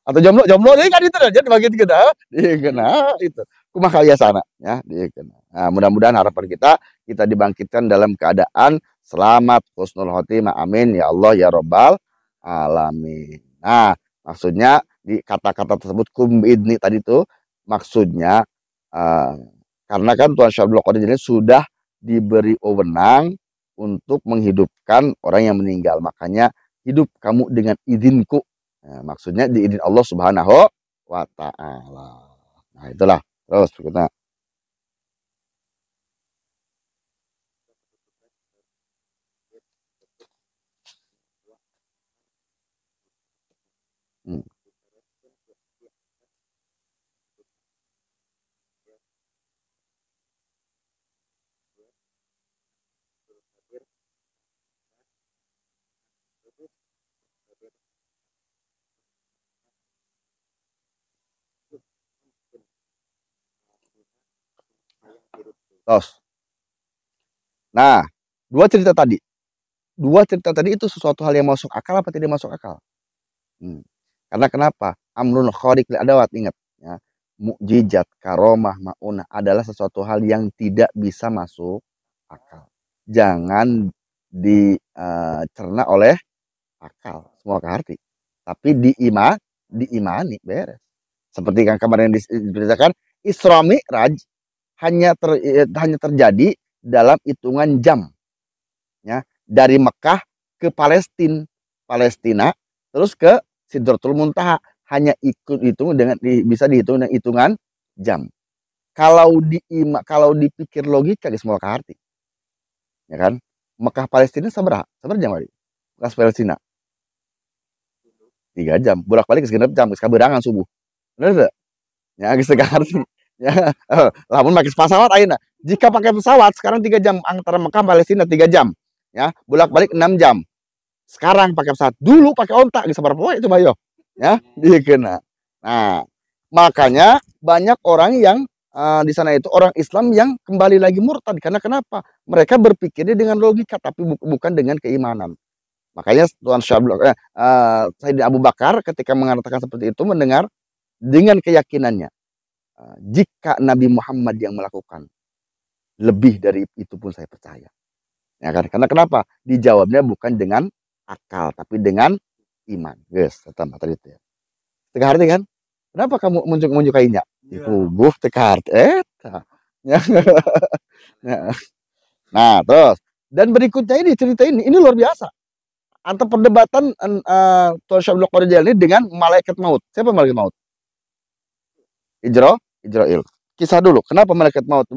atau jomblo dia kan itu jadi bagi kita dia kena itu kumaha kebiasaan ya dia kena. Nah, mudah-mudahan harapan kita dibangkitkan dalam keadaan selamat husnul khotimah, amin ya Allah ya Rabbal alamin. Nah, maksudnya di kata-kata tersebut kum idni tadi tuh maksudnya karena kan Tuan Syekh Abdul Qadir ini sudah diberi wewenang untuk menghidupkan orang yang meninggal. Makanya hidup kamu dengan izinku. Nah, maksudnya diizin Allah Subhanahu wa Ta'ala. Nah, itulah. Terus kita. Hmm. Terus. Nah, dua cerita tadi itu sesuatu hal yang masuk akal apa tidak masuk akal? Hmm. Karena kenapa? Amrun khariq li adawat, ingat ya. Mukjizat, karomah, maunah adalah sesuatu hal yang tidak bisa masuk akal. Jangan dicerna oleh akal, semua ke hati. Tapi diimani, beres. Seperti yang kemarin diceritakan, Isra Mi'raj hanya terjadi dalam hitungan jam. Ya, dari Mekah ke Palestina, terus ke Sidratul Muntaha, hanya bisa dihitung dengan hitungan jam. Kalau dipikir logika di semua arti, ya kan? Mekah Palestina seberapa jam kali? Mekah Palestina 3 jam, bolak-balik segenap jam, kaberangan subuh. Bener. Ya, arti. Ya, lamun pakai pesawat ayeuna. Jika pakai pesawat sekarang 3 jam antara Mekah Palestina 3 jam. Ya, bolak-balik 6 jam. Sekarang pakai pesawat, dulu pakai ontak bisa berapa itu Bayo, ya dikena. Nah, makanya banyak orang yang di sana itu orang Islam yang kembali lagi murtad karena kenapa? Mereka berpikirnya dengan logika tapi bukan dengan keimanan. Makanya Tuan Sayyidina Abu Bakar ketika mengatakan seperti itu mendengar dengan keyakinannya, jika Nabi Muhammad yang melakukan, lebih dari itu pun saya percaya. Ya kan? Karena kenapa? Dijawabnya bukan dengan akal, tapi dengan iman. Guys, tadi itu ya. Teka harti kan? Kenapa kamu menyukainya? Itu buh teka harti. Ya. Nah, terus. Dan berikutnya ini cerita ini luar biasa. Antara perdebatan Tuan Syabdul Qadir Jailani dengan malaikat maut. Siapa malaikat maut? Ijrail. Kisah dulu. Kenapa malaikat maut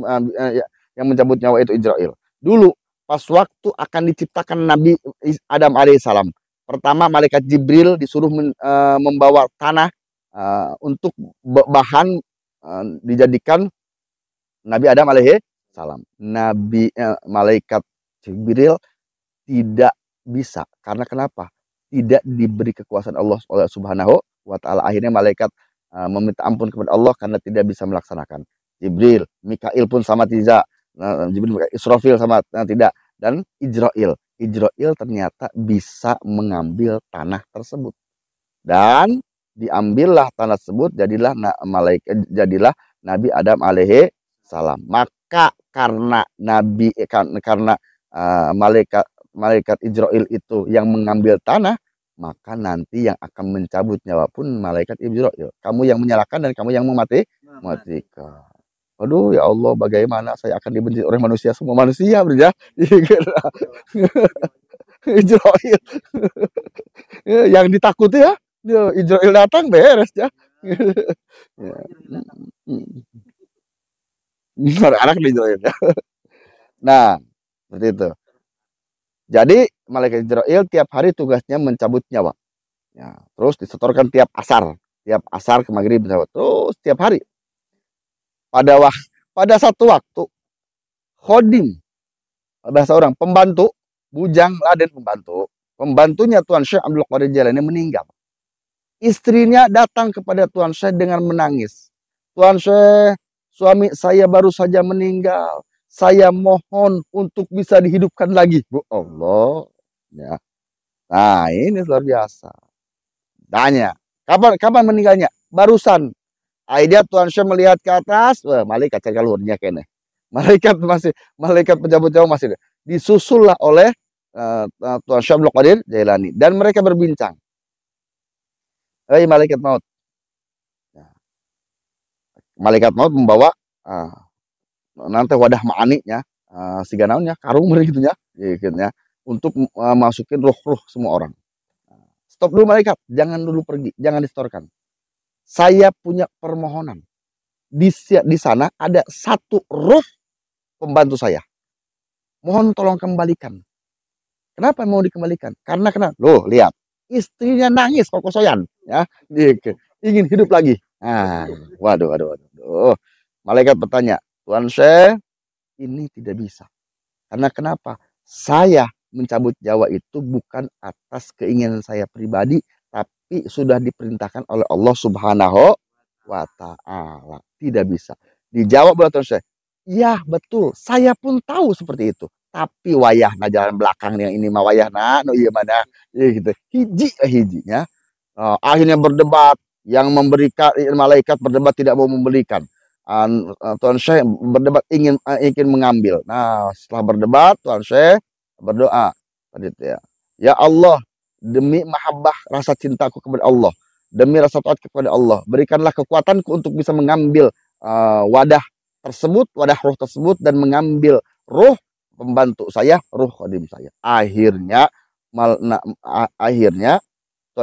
yang mencabut nyawa itu Ijrail? Dulu pas waktu akan diciptakan Nabi Adam alaihissalam. Pertama malaikat Jibril disuruh membawa tanah untuk bahan dijadikan Nabi Adam alaihissalam. Malaikat Jibril tidak bisa. Karena kenapa? Tidak diberi kekuasaan Allah Subhanahu wa Ta'ala. Akhirnya malaikat meminta ampun kepada Allah karena tidak bisa melaksanakan. Jibril, Mikail pun sama tidak. Jibril, Israfil sama tidak. Dan Ijrail ternyata bisa mengambil tanah tersebut. Dan diambillah tanah tersebut, jadilah Nabi Adam alaihi salam. Maka karena malaikat Ijrail itu yang mengambil tanah, maka nanti yang akan mencabut nyawa pun malaikat Ijrail. Kamu yang menyalahkan dan kamu yang mematikan. Aduh ya Allah, bagaimana saya akan dibenci oleh manusia, semua manusia berja. Ijrail. Yang ditakuti ya, Ijrail datang beres ya. Anak Ijrail ya. Nah, seperti itu. Jadi malaikat Ijrail tiap hari tugasnya mencabut nyawa. Ya, terus disetorkan tiap asar ke maghrib, terus tiap hari. Pada satu waktu, Khodim, ada seorang pembantu, bujang Laden pembantunya Tuan Syekh Abdul Qadir Jailani meninggal. Istrinya datang kepada Tuan Syekh dengan menangis. Tuan Syekh, suami saya baru saja meninggal. Saya mohon untuk bisa dihidupkan lagi. Bu Allah. Ya. Nah, ini luar biasa. Tanya, kapan meninggalnya? Barusan. Aida Tuan Syekh melihat ke atas, wah, malaikat cari keluarnya kene. Malaikat pejabat jauh masih disusullah oleh Tuan Syekh Abdul Qadir Jailani dan mereka berbincang. Hei malaikat maut. Malaikat maut membawa nanti wadah ma'aniknya siga naonnya karung bener gitu ya, untuk masukin ruh-ruh semua orang. Stop dulu malaikat, jangan dulu pergi, jangan distorkan. Saya punya permohonan. Di sana ada satu ruh pembantu saya. Mohon tolong kembalikan. Kenapa mau dikembalikan? Karena loh lihat, istrinya nangis kokosoyan, ya, ingin hidup lagi. Nah, waduh, waduh, waduh. Malaikat bertanya, Tuan Syekh, ini tidak bisa. Karena kenapa? Saya mencabut nyawa itu bukan atas keinginan saya pribadi, tapi sudah diperintahkan oleh Allah Subhanahu wa Ta'ala. Tidak bisa. Dijawab oleh Tuan Syekh, ya betul, saya pun tahu seperti itu. Tapi wayah na jalan belakang yang ini mah wayah na, no iya mana, ya gitu. Hijinya. Akhirnya berdebat, yang memberikan malaikat berdebat tidak mau memberikan. Tuan Syekh berdebat ingin mengambil. Nah, setelah berdebat, Tuan Syekh berdoa. Tadi ya. Ya Allah, demi mahabbah rasa cintaku kepada Allah, demi rasa taat kepada Allah, berikanlah kekuatanku untuk bisa mengambil wadah tersebut, wadah roh tersebut, dan mengambil roh pembantu saya, roh khadim saya. Akhirnya Tuan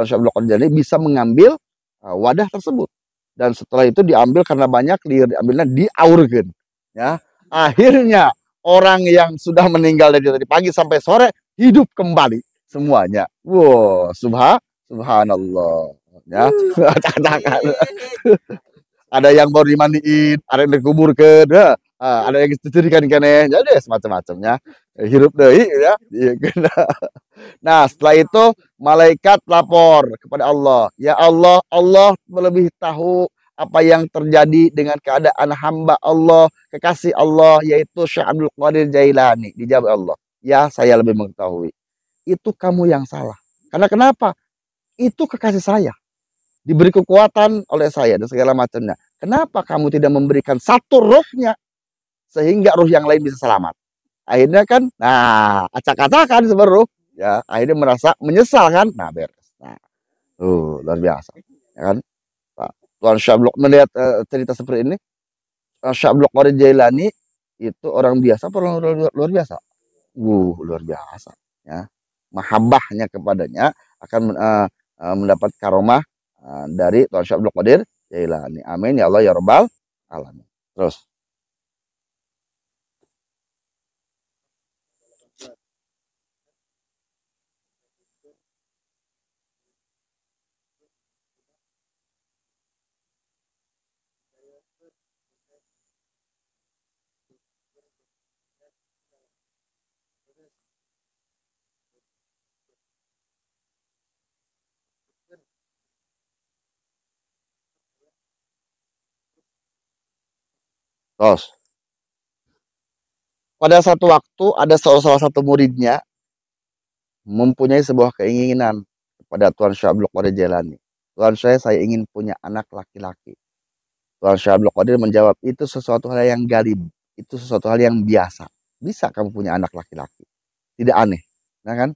Syekh Abdul Qadir Jailani bisa mengambil wadah tersebut. Dan setelah itu diambil karena banyak, diambilnya diaurkan. Ya. Akhirnya orang yang sudah meninggal dari tadi pagi sampai sore hidup kembali semuanya. Wow, subhanallah. Ya, ada yang baru dimandiin, ada yang dikuburkan, ada yang dicerikan kene, jadi semacam-macamnya hirup deh ya. Nah, setelah itu malaikat lapor kepada Allah. Ya Allah, Allah lebih tahu apa yang terjadi dengan keadaan hamba Allah, kekasih Allah, yaitu Syekh Abdul Qadir Jailani. Dijawab Allah, ya saya lebih mengetahui. Itu kamu yang salah. Karena kenapa? Itu kekasih saya. Diberi kekuatan oleh saya dan segala macamnya. Kenapa kamu tidak memberikan satu ruhnya sehingga ruh yang lain bisa selamat? Akhirnya kan, nah, acak-acakan sebenarnya, ya, akhirnya merasa menyesal kan, nah beres. Nah, luar biasa, ya kan? Pak Tuan Syablok melihat cerita seperti ini, Syablok Qadir Jailani itu orang biasa, orang luar biasa, luar biasa, ya. Mahabbahnya kepadanya akan mendapat karomah dari Tuan Syablok Qadir Jailani. Amin ya Allah ya Rabbal alamin. Terus. Terus. Pada satu waktu ada salah satu muridnya mempunyai sebuah keinginan kepada Tuan Syekh Abdul Qadir Jailani. Tuan Syekh, saya ingin punya anak laki-laki. Tuan Syekh Abdul Qadir menjawab, itu sesuatu hal yang galib, itu sesuatu hal yang biasa. Bisa kamu punya anak laki-laki, tidak aneh, nah kan?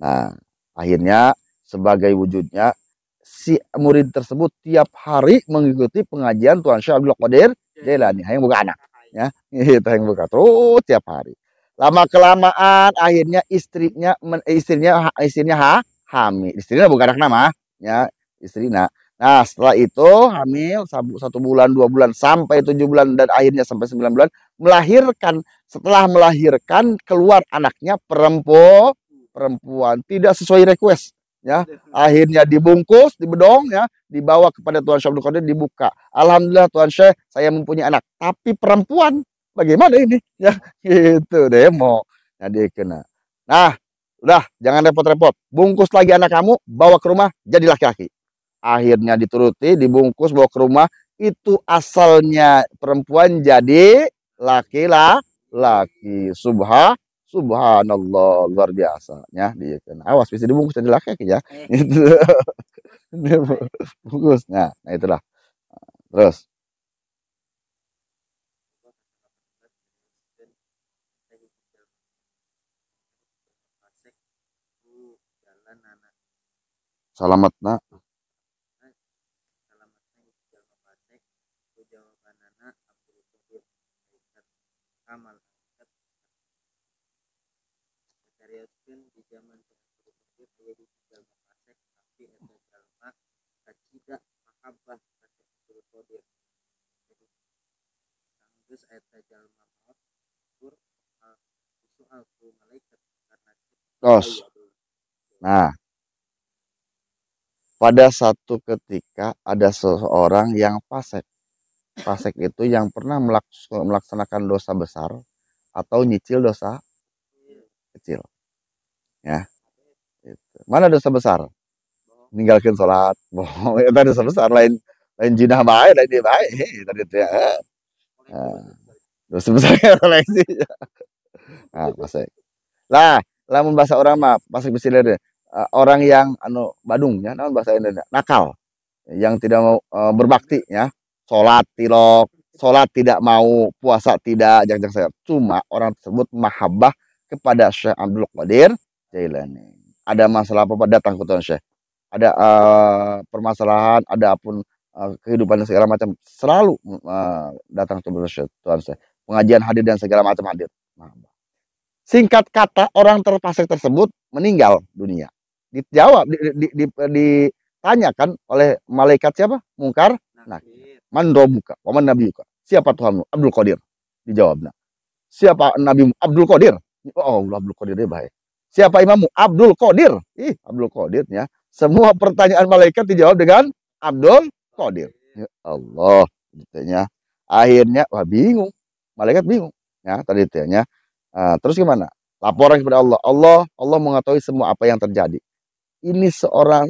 Nah, akhirnya sebagai wujudnya si murid tersebut tiap hari mengikuti pengajian Tuan Syekh Abdul Qadir Jailani, yang buka anak, ya, itu yang buka terus tiap hari. Lama kelamaan akhirnya istrinya hamil. Istrinya bukan anak nama, ya, istrinya. Nah, setelah itu hamil 1 bulan, 2 bulan, sampai 7 bulan, dan akhirnya sampai 9 bulan melahirkan. Setelah melahirkan keluar anaknya perempuan tidak sesuai request, ya. Akhirnya dibungkus, dibedong, ya, dibawa kepada Tuan Syekh Abdul Qadir, dibuka. Alhamdulillah Tuan Syekh, saya mempunyai anak, tapi perempuan. Bagaimana ini? Ya, gitu demo. Nah, dia kena. Nah, udah jangan repot-repot. Bungkus lagi anak kamu, bawa ke rumah, jadi laki-laki. Akhirnya dituruti, dibungkus, bawa ke rumah. Itu asalnya perempuan jadi laki-laki. Subhanallah, luar biasa. Ya, dia kena. Awas bisa dibungkus jadi laki-laki ya. Itu. Bungkus. Nah, itulah. Terus. Selamat nak. di zaman jadi jalma fasik tapi eta jalma kacida mahabbah ka Abdul Qadir. Jadi geus eta jalma maot tur soal ku malaikat karena Tos. Nah, pada satu ketika ada seseorang yang fasik. Fasik itu yang pernah melaksanakan dosa besar atau nyicil dosa kecil. Ya, gitu. Mana dosa besar? Meninggalkan sholat. Bohong. Itu dosa besar. Lain jinah baik, lain dia baik. Tadi itu ya. Dosa besar lain sih. Nah, fasik. Lah, lamun bahasa orang mah fasik bisilir orang yang badungnya, namun bahasa Indonesia nakal, yang tidak mau berbakti ya, sholat tilok, sholat tidak mau, puasa tidak, jangan saya. Cuma orang tersebut mahabbah kepada Syekh Abdul Qadir Jailani. Ada masalah apa datang ke Tuan Syekh, ada permasalahan, ada pun kehidupan segala macam, selalu datang ke Tuan Syekh. Pengajian hadir dan segala macam hadir. Singkat kata, orang terfasik tersebut meninggal dunia. Dijawab, ditanyakan oleh malaikat siapa? Mungkar. Man robuka, waman nabiyuka. Siapa Tuhanmu? Abdul Qadir. Dijawabnya. Siapa Nabi Abdul Qadir? Oh, Abdul Qadir dia baik. Siapa imammu? Abdul Qadir. Abdul Qadir ya. Semua pertanyaan malaikat dijawab dengan Abdul Qadir. Ya Allah, ditanya. Akhirnya wah bingung. Malaikat bingung. Ya, tadi ditanya. Terus gimana? Laporan kepada Allah. Allah mengetahui semua apa yang terjadi. Ini seorang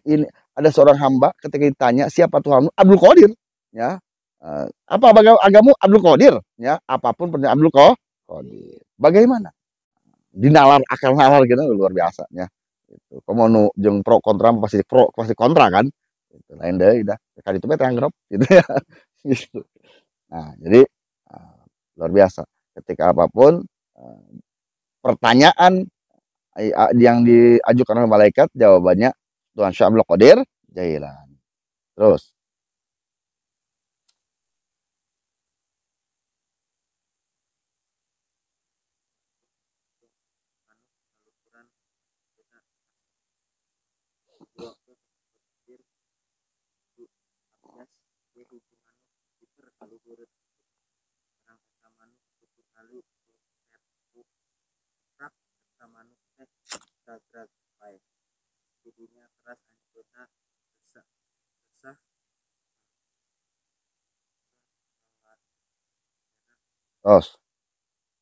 ini ada seorang hamba ketika ditanya siapa Tuhanmu? Abdul Qadir. Ya. Apa agamamu? Abdul Qadir. Ya. Apapun pertanyaan Abdul Qadir. Bagaimana? Dinalar akal nalar gitu luar biasa ya. Itu. Kamu jeung pro kontra pasti kontra kan? Itu lain deh udah. Kali itu yang grop gitu ya. Gitu. Nah, jadi luar biasa. Ketika apapun pertanyaan yang diajukan oleh malaikat, jawabannya Tuhan Syekh Abdul Qadir Jailani. Terus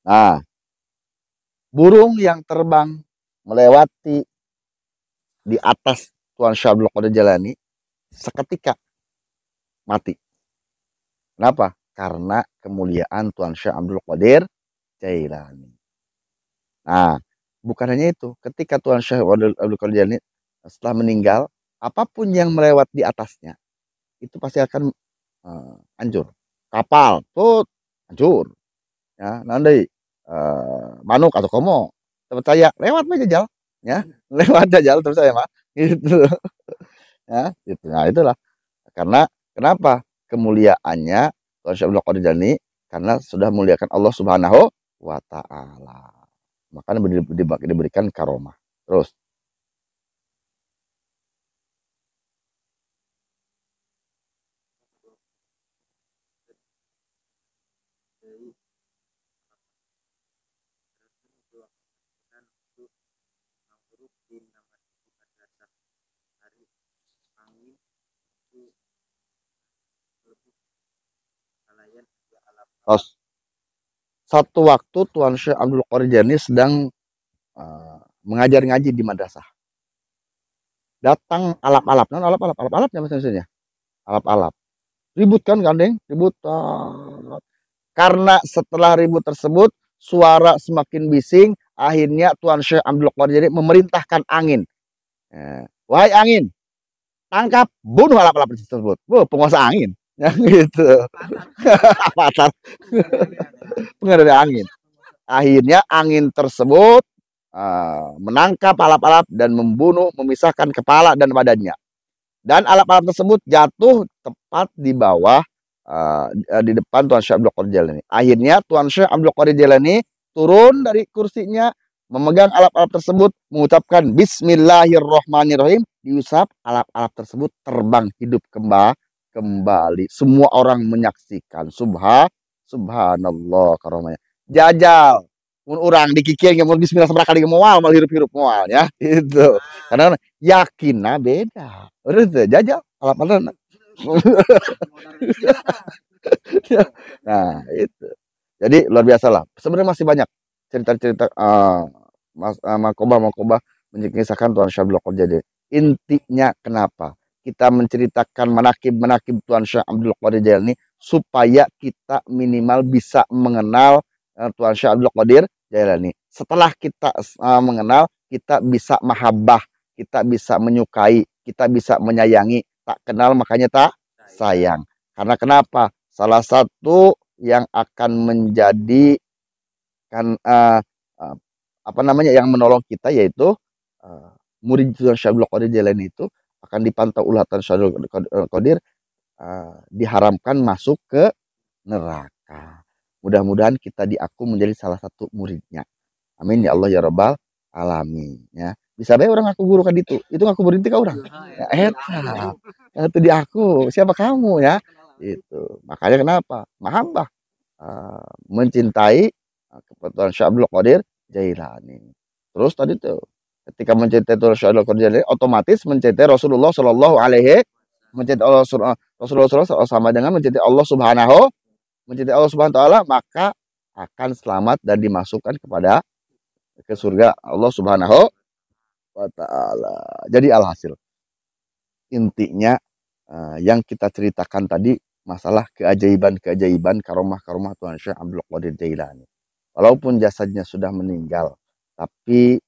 nah, burung yang terbang melewati di atas Tuhan Syekh Abdul Qadir Jailani seketika mati. Kenapa? Karena kemuliaan Tuhan Syekh Abdul Qadir Jailani. Nah, bukan hanya itu, ketika Tuhan Syekh Abdul Qadir Jailani setelah meninggal, apapun yang melewat di atasnya itu pasti akan hancur. Kapal tuh hancur. Ya, nanti manuk atau komo percaya lewat aja jajal ya, lewat jajal terus saya mah gitu. Ya, gitu. Nah, itulah karena kenapa kemuliaannya Tuhan Syekh Abdul Qadir Jailani, karena sudah memuliakan Allah Subhanahu wa taala. Makanya diberikan karomah. Terus satu waktu Tuan Syekh Abdul Qadir Jailani sedang mengajar ngaji di madrasah. Datang alap-alap, non alap-alapnya maksudnya. Alap-alap. Ribut kan gandeng, ribut. Karena setelah ribut tersebut, suara semakin bising, akhirnya Tuan Syekh Abdul Qadir Jailani memerintahkan angin. Wahai angin, tangkap, bunuh alap-alap tersebut. Penguasa angin. Ya, gitu. Apa pengendali angin. Akhirnya angin tersebut menangkap alap-alap dan membunuh, memisahkan kepala dan badannya. Dan alap-alap tersebut jatuh tepat di bawah di depan Tuan Syekh Abdul Qadir Jailani. Akhirnya Tuan Syekh Abdul Qadir Jailani turun dari kursinya, memegang alat-alat tersebut, mengucapkan Bismillahirrohmanirrohim, diusap, alat-alat tersebut terbang hidup kembali. Semua orang menyaksikan. Subhanallah karomanya. Jajal. Mun orang dikikir mau bismillah seberapa kali moal mal hirup-hirup moal ya. Itu. Karena yakinnya beda. Udah tuh jajal alat-alat. Nah, itu. Jadi luar biasa lah. Sebenarnya masih banyak cerita-cerita Makobah menceritakan Tuhan Syah Abdul Qadir. Intinya kenapa kita menceritakan manakib Tuhan Syah Abdul Qadir Jailani supaya kita minimal bisa mengenal Tuhan Syah Abdul Qadir Jailani. Setelah kita mengenal, kita bisa mahabbah, kita bisa menyukai, kita bisa menyayangi. Tak kenal makanya tak sayang. Karena kenapa? Salah satu yang akan menjadi apa namanya yang menolong kita yaitu murid Tuhan Syah Abdul Qadir Jailani itu akan dipantau ulatan Syah Abdul Qadir diharamkan masuk ke neraka. Mudah-mudahan kita diaku menjadi salah satu muridnya. Amin ya Allah ya Rabbal alamin ya. Bisa bae orang aku guru kan itu ngaku murid ka orang. Ya eta. Itu di aku, siapa kamu ya? Itu. Makanya kenapa? Mahabbah mencintai Tuhan Syah Abdul Qadir Jailani. Terus tadi tuh ketika mencintai Tuhan Syah Abdul Qadir Jailani otomatis mencintai Rasulullah Shallallahu Alaihi mencintai Rasulullah sama dengan mencintai Allah Subhanahu wa taala, maka akan selamat dan dimasukkan ke surga Allah Subhanahu wa taala. Jadi alhasil intinya yang kita ceritakan tadi masalah keajaiban karomah Tuhan Syekh Abdul Qadir Jailani. Walaupun jasadnya sudah meninggal, tapi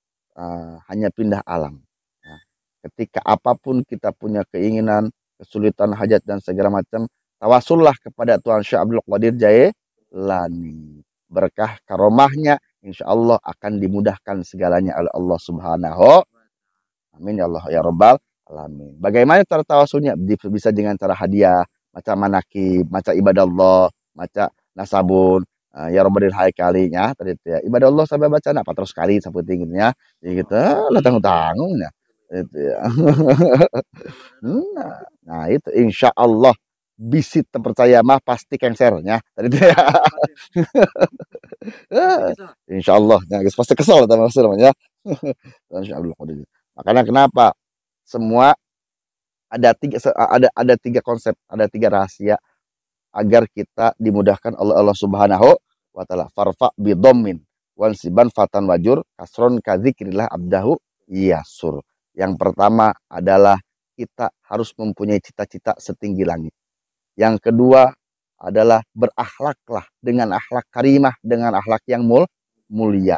hanya pindah alam. Nah, ketika apapun kita punya keinginan, kesulitan, hajat dan segala macam, tawasullah kepada Tuhan Syekh Abdul Qadir Jailani. Berkah karomahnya, insya Allah akan dimudahkan segalanya oleh Allah Subhanahu. Amin ya Allah ya Rabbal alamin. Bagaimana cara tawasulnya? Bisa dengan cara hadiah, macam manakib, macam ibadah Allah, macam nasabun, ya Rabbal haikalinya tadi itu ya. Ibadah Allah sampai baca apa terus kali sampai tingginya, ya gitu. Lah tanggung-tanggungnya. Itu ya. Nah, itu insya Allah bisi terpercaya mah pasti cancernya tadi itu ya. Insya Allah, ya, pasti kesal sama namanya. Makanya kenapa semua ada tiga konsep, ada tiga rahasia agar kita dimudahkan oleh Allah Subhanahu wa taala. Farfa bidommin wansiban fatan wajur kasron kadzikrillah abdahu yasur. Yang pertama adalah kita harus mempunyai cita-cita setinggi langit. Yang kedua adalah berakhlaklah dengan akhlak karimah, dengan akhlak yang mulia.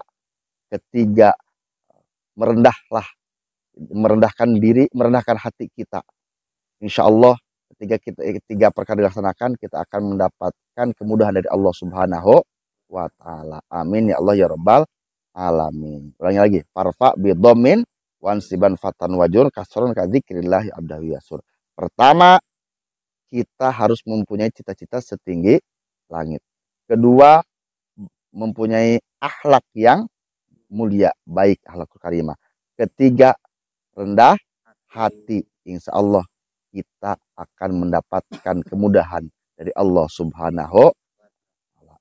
Ketiga, merendahkan diri, merendahkan hati kita. Insya Allah tiga perkara dilaksanakan, kita akan mendapatkan kemudahan dari Allah Subhanahu wa taala. Amin ya Allah ya Rabbal alamin. Ulangi lagi. Farfa bidomin wansiban fatan wajur kasron kadzikrillah abdahu yasur. Pertama, kita harus mempunyai cita-cita setinggi langit. Kedua, mempunyai akhlak yang mulia, baik akhlak karimah. Ketiga, rendah hati. Insya Allah kita akan mendapatkan kemudahan dari Allah Subhanahu.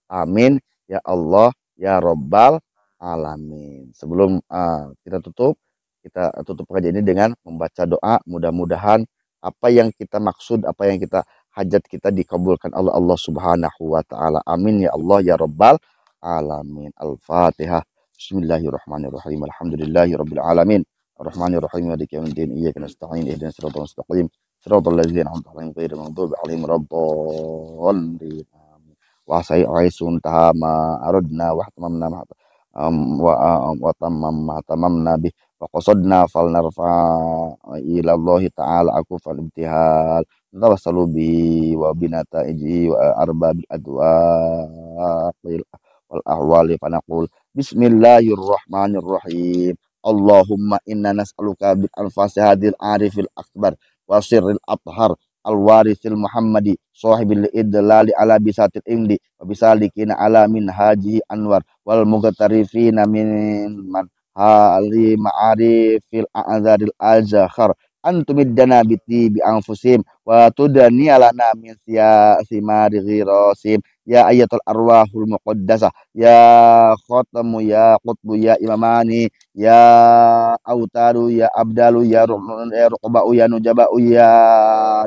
Amin ya Allah ya Rabbal alamin. Sebelum kita tutup pengajian ini dengan membaca doa. Mudah-mudahan apa yang kita maksud, apa yang kita hajat kita dikabulkan oleh Allah Subhanahu wa taala. Amin ya Allah ya Rabbal alamin. Al-Fatihah. Bismillahirrahmanirrahim. Alhamdulillahirabbil alamin. Ar-Rahmanir-Rahim. Maliki yaumiddin. Iyyaka nasta'in. Ihdinas siratal mustaqim. Siratal ladzina an'amta 'alaihim ghairil maghdubi 'alaihim waladdallin. Wa aisun tahama aradna wa tamamna wa tamamna bi wa qasadna fal narfa ila Allah ta'ala akufal ibtihal tawassalu bi wa binata iji wa arbabil adwa wal ahwali fanaqul bismillahirrahmanirrahim. Allahumma inna nas'aluka bi anfasi hadil arifil akbar wa sirril athhar al-warisil Muhammadi sahibil idlali ala bisatil ingli wa bisalikina ala min haji anwar wal mughtarifina min man hali ma'arifil a'zaril al-zakhar antumiddana biti bi anfusim wa tudani alana min simari ghirasim ya ayatul arwahul muqaddasah ya khatamu ya qutbu ya imamani ya autaru ya abdalu ya ruqba'u ya nujaba'u ya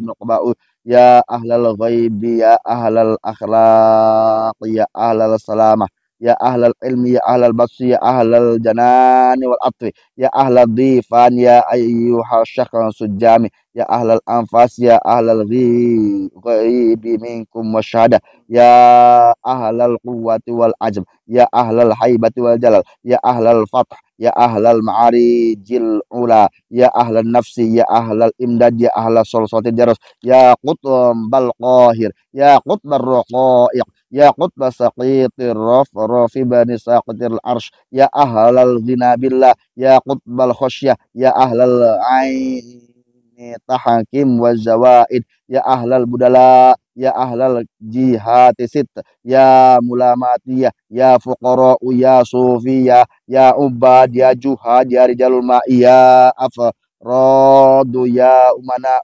nuqba'u ya ahlal ghaibi ya ahlal akhlaq ya ahlal salamah ya ahlal ilmi ya ahlal basri ya ahlal janani wal atwi ya ahlal dhifan ya ayyuhal syakhran sujami ya ahlal anfas ya ahlal ghaibi minkum wasyahada ya ahlal quwwati wal ajm ya ahlal haibati wal jalal ya ahlal fath ya ahlal ma'arijil ula ya ahlal nafsi ya ahlal imdad ya ahlal solsotil jaros ya qutbal qahir ya qutbar raqaiq ya qutba saqitir rafi bani saqitir arsh ya ahlal ghina billah ya qutbal khosyah ya ahlal aini tahakim wa zawaid ya ahlal budala ya ahlal jihati sit ya mulamatiyah ya fuqara ya sufiyah ya ubad ya juhad ya rijalul ma'i ya afradu ya umana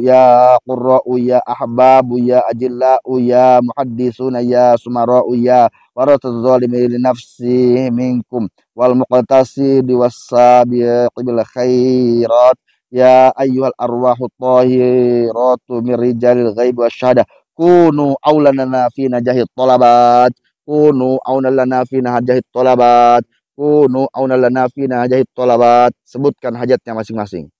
ya qurra'u ya ahbabu ya ajilla'u ya muhaddisuna ya sumara'u ya waratul zalimi li nafsi minkum wal muqtasidi wassabiqi bil khairat ya ayyuhal arwahut tahiratu min rijalil ghaib wasyahada kunu aulanana fi najahit talabat kunu aulanana fi najahit talabat kunu aulanana fi najahit talabat. Sebutkan hajatnya masing-masing.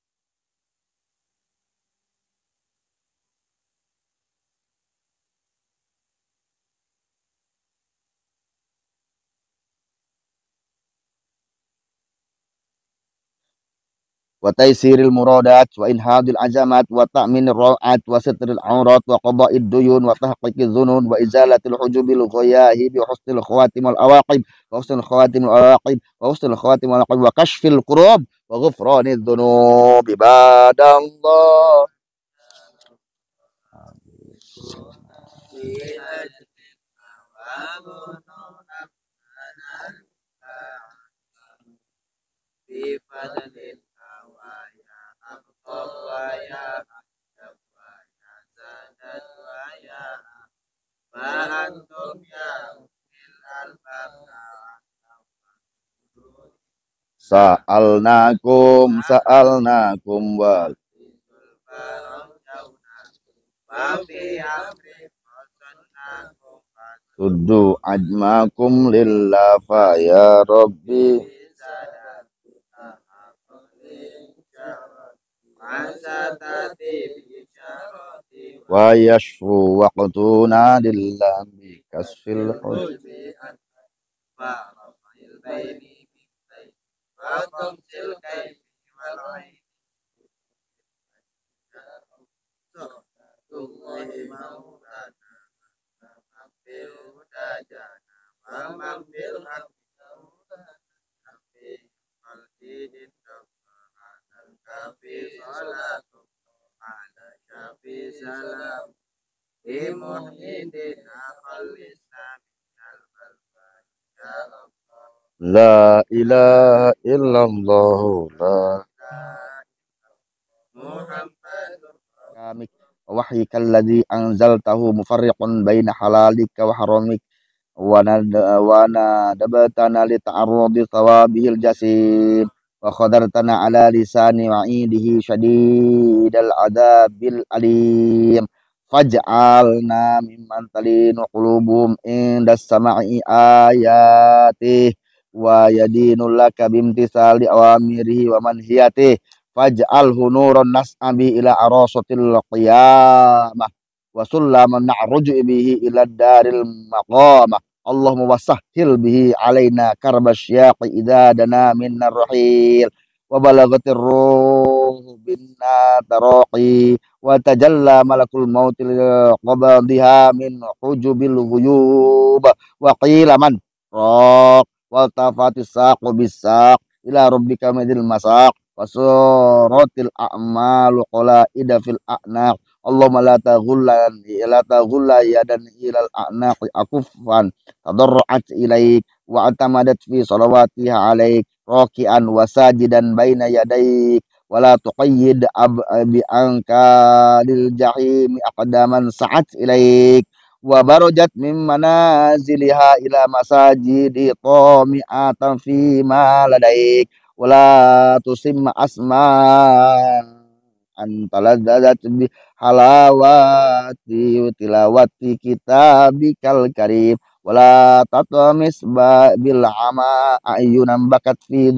Wa taysiril muradat wa inhadil azamat wa ta'minir ra'at wa sitril aurat wa qada'id duyun wa tahqiqiz zunun wa izalatil hujubil ghayahi bi husnil khawatim wal awaqib wa husnil khawatim wal awaqib wa husnil khawatim wal awaqib wa kashfil kurub wa ghufraniz dzunub ibadallah. Sa'alnakum wa tuddu ajmakum lillah fa ya rabbi wa yashfu waqtuna lillah bi kasfil hujbi la ilaha illallah la kamik wahyika alladhi anzaltahu mufarriqun baina halalika wa haramik wa nadabatana li ta'arrudi thawabihil jasim wa qadartana ala lisani wa'idihi syadidal adabil alim faj'alna mimman talinu qulubuhum indas sama'i ayatih wa yadinul laka bimtisali awamirihi wa manhiyatih faj'alhu nuran nas'abi ila arasatil qiyamah wa sullaman na'ruju bihi ila daril maqamah Allahumma wasahhil bihi alaina karbasyaqi idza dana minnar rahil wa balagatir ruh binna taraqi wa tajalla malakul maut qabadiha min hujubil ghuyub wa qila man raq wa tafatis saqu bisaq ila rabbika madil masaq wasuratil a'malu qalaida fil a'naq. Allahumma la taghulla yadan ilal a'naqi akufan tadarru'at ilaik wa atamadat fi salawatiha alaik raki'an wa sajidan baina yadaik wala tuqayyid bi anka lil jahim aqdaman sa'at ilaik wa barajat min manaziliha ila masajidi tami'atan fi ma ladaik wala tusimma asma antaladzat bi halawati tilawati kitabikal karim wala tatamis bil ama ayunan bakat fi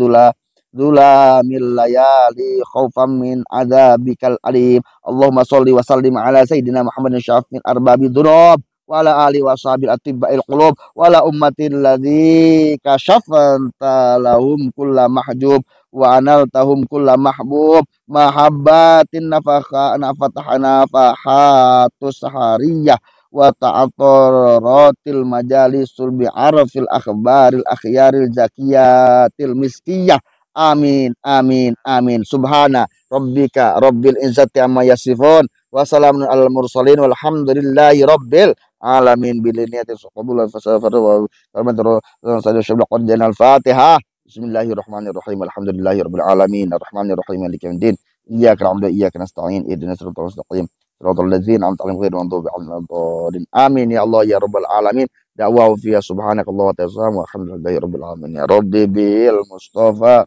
dulamil layali khaufan min adzabikal alim. Allahumma sholli wa sallim ala sayyidina Muhammadin syafil arbabi dzunub wa ala alihi wa sahbihi atibba'il qulub wa ala ummatil ladzi kasyafanta lahum kulla mahjub wa analtahum kulla mahbub mahabbatin nafatahana fahatus sahariyah wa ta'atharatil majalisul bi'arfil akhbaril akhyaril zakiyatil miskiyah. Amin amin amin. Subhana rabbika rabbil izzati amma yasifun wa salamun alal mursalin walhamdulillahi rabbil alamin. Biliniyati qabul fasafar wa al-fatihah. Bismillahirrahmanirrahim. Alhamdulillahi rabbil alamin arrahmanir rahim maliki yaumiddin. Iyyaka na'budu wa iyyaka nasta'in ihdinas siratal mustaqim siratal ladzina an'amta 'alaihim ghairil maghdubi 'alaihim waladdallin. Amin ya Allah ya rabbal alamin. Da'wa fiya subhanakallah wa ta'ala wa alhamdulillahi rabbil alamin ya rabbi bil mustafa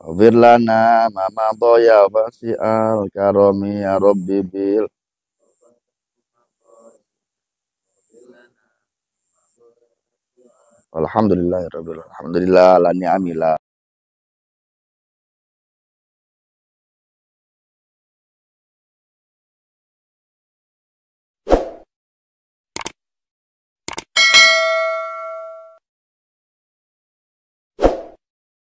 wafir lana mama doya wasi'al karami ya rabbi bil. Alhamdulillah rabbil alhamdulillah la ni'amillah.